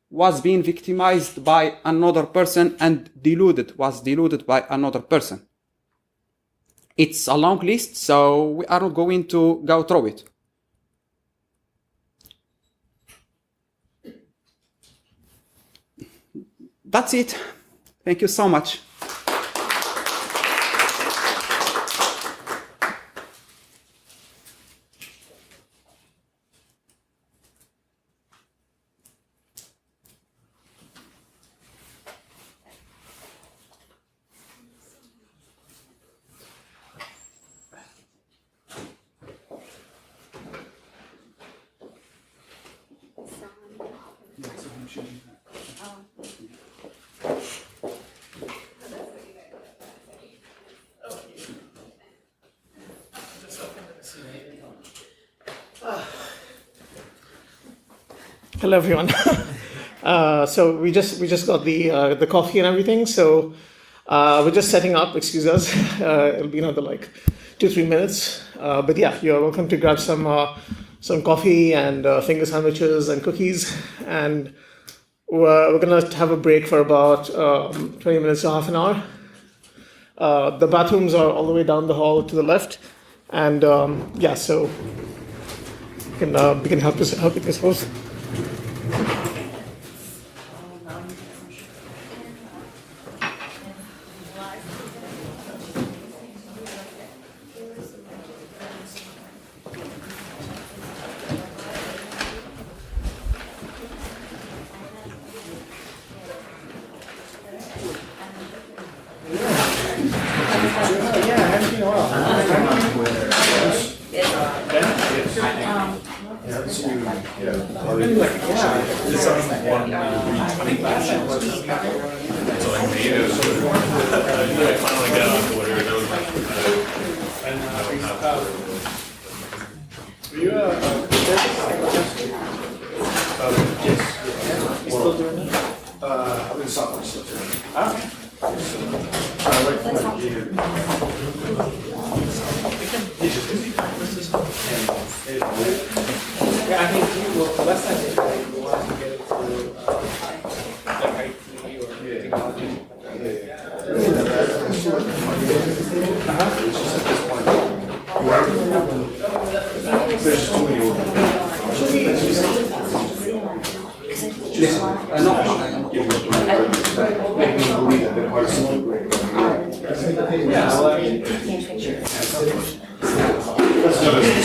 was being victimized by another person and was deluded by another person. It's a long list, so we are not going to go through it. That's it. Thank you so much. Hello, everyone. So we just got the coffee and everything. So we're just setting up. Excuse us. It'll be another like 2-3 minutes. But yeah, you're welcome to grab some coffee and finger sandwiches and cookies. And we're gonna have a break for about 20 minutes to half an hour. The bathrooms are all the way down the hall to the left. And yeah, so we can help yourselves.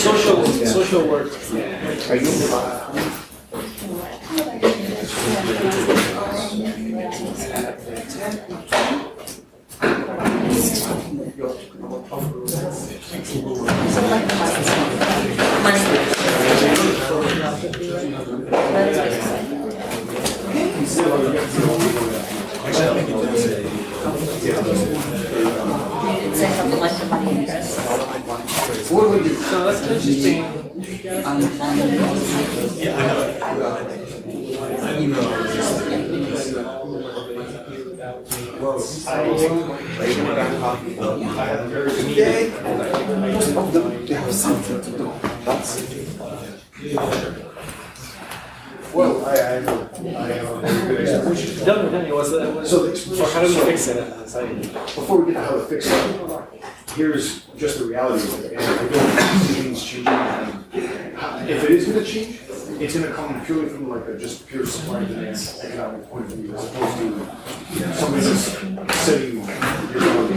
Social work. So that's interesting. Well, I have a good explanation. So how do we fix it? Before we get to how to fix it, here's just the reality of it. And I don't see things changing. If it is going to change, it's going to come purely from like a just pure supply and demand economic point of view, as opposed to somebody just setting your own.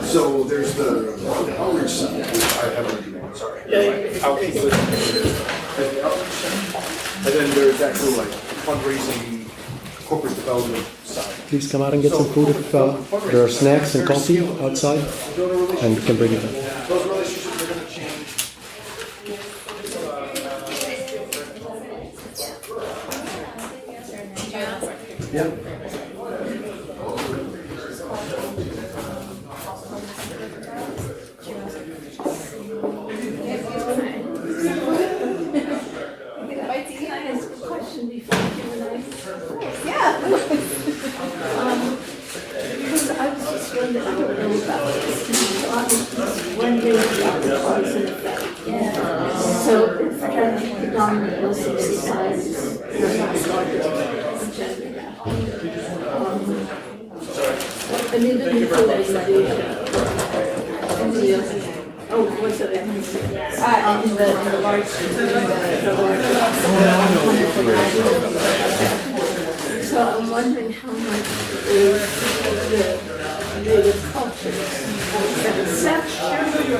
So there's the outreach side, which I haven't recommended. Sorry. Outreach. There's the outreach side, and then there's actual like fundraising, corporate development side. please come out and get some food if there are snacks and coffee outside, and you can bring it in. Yeah. Because I was just wondering, I don't know about this. So I was just wondering about the cause and effect. So if predominant Muslim societies are not started to gender. I mean, didn't include what's it? In the large, so I'm wondering how much is the native cultures that accept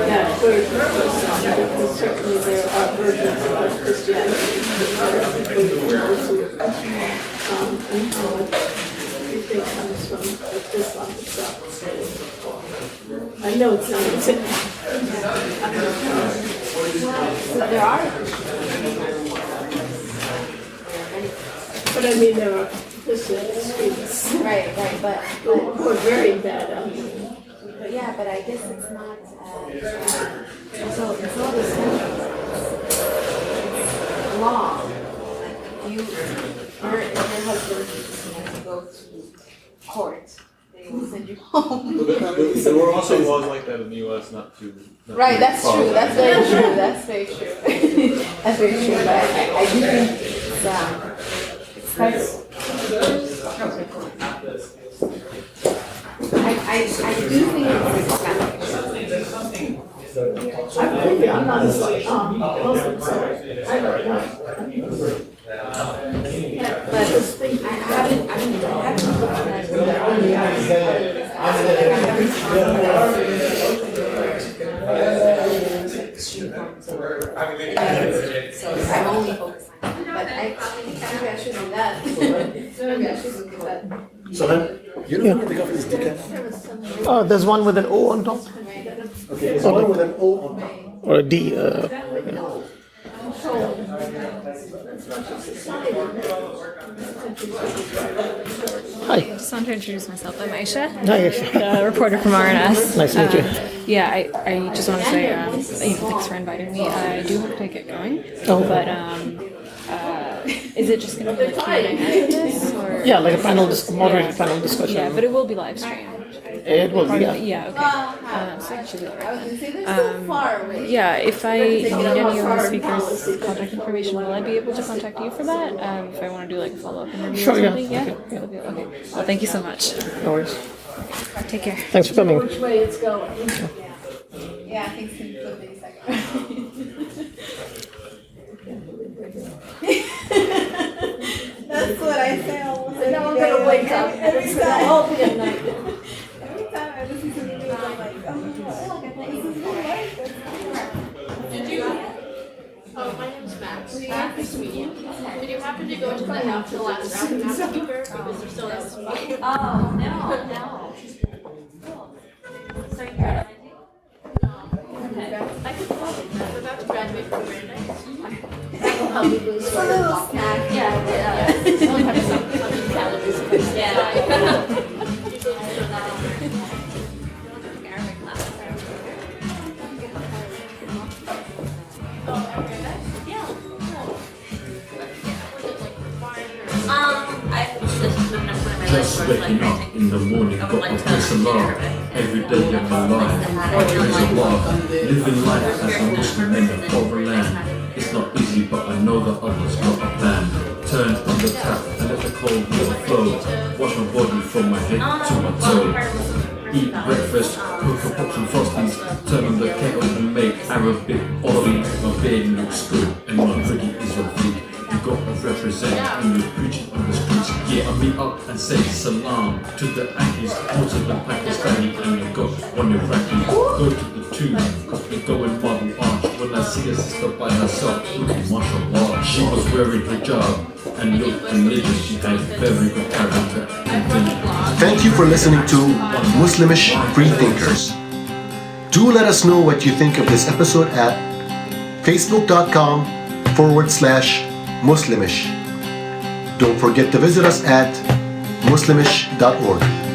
that version of Islam, because certainly there are versions of Christianity and how much you think comes from Islam itself. I know it's not easy. But there are. But I mean, there are Christians Right, but who are very bad. yeah, but I guess it's not. So it's all the same. Law. Like your husband has to go to court. They will send you home. There were also laws like that in the U.S. not to. Right, that's true. That's very true. That's very true. That's very true. But I do think it's quite. I do think it's I'm not Muslim, so I don't know. but I haven't I'm only focused on that. But I think maybe I should do that. Maybe I should look at that. So then, you know where the government is decaf? Oh, there's one with an O on top. Okay, there's one with an O on top. Or a D. Hi. Just want to introduce myself. I'm Aisha, Hi. the reporter from RNS. Nice to meet you. Yeah, I just want to say, thanks for inviting me. I do hope to get going. But is it just going to be like Q&A after this? Or? Yeah, like a moderated panel discussion. Yeah, but it will be live streamed. It will be, yeah. Yeah, okay. So I should be Right. yeah, if I need any of the speakers' contact information, will I be able to contact you for that? If I want to do like a follow-up interview Sure, or yeah. something? Yeah? Okay. Okay. Well, thank you so much. No worries. Take care. Thanks for coming. Which way it's going. Yeah, things can flip in a second. That's what I say almost every And now I'm day. going to wake up and it's going to all be at night. Every time I listen to the news, I'm like, this is my life. My name is Max. Nice to meet you. Did you happen to go to the last round of speaker because there's still has to Oh, no. So you're at I could probably. I'm about to graduate from Brandeis. It's a little snack. Yeah. Only have some calories. Yeah. Just waking up in the morning, got my face alarm. Every day of my life, I praise Allah. Living life as a Muslim in a foreign land. It's not easy, but I know that Allah's got a plan. Turn on the tap and let the cold water flow. Wash my body from my head to my toe. Eat breakfast, cook a pot and frosties. Turn on the kettle and make Arabic ollie. My beard looks good and my hoodie is Rafiq. You got to represent and you preach on the streets. Yeah, I meet up and say salam to the Yankees, go to the Pakistani and you go on your Iraqi. Go to the tomb, you go in marble arch. When I see a sister by herself, looking mashallah, she was wearing hijab. and looked religious. She had very good character and vision. Thank you for listening to Muslimish Freethinkers. Do let us know what you think of this episode at facebook.com/Muslimish. Don't forget to visit us at muslimish.org.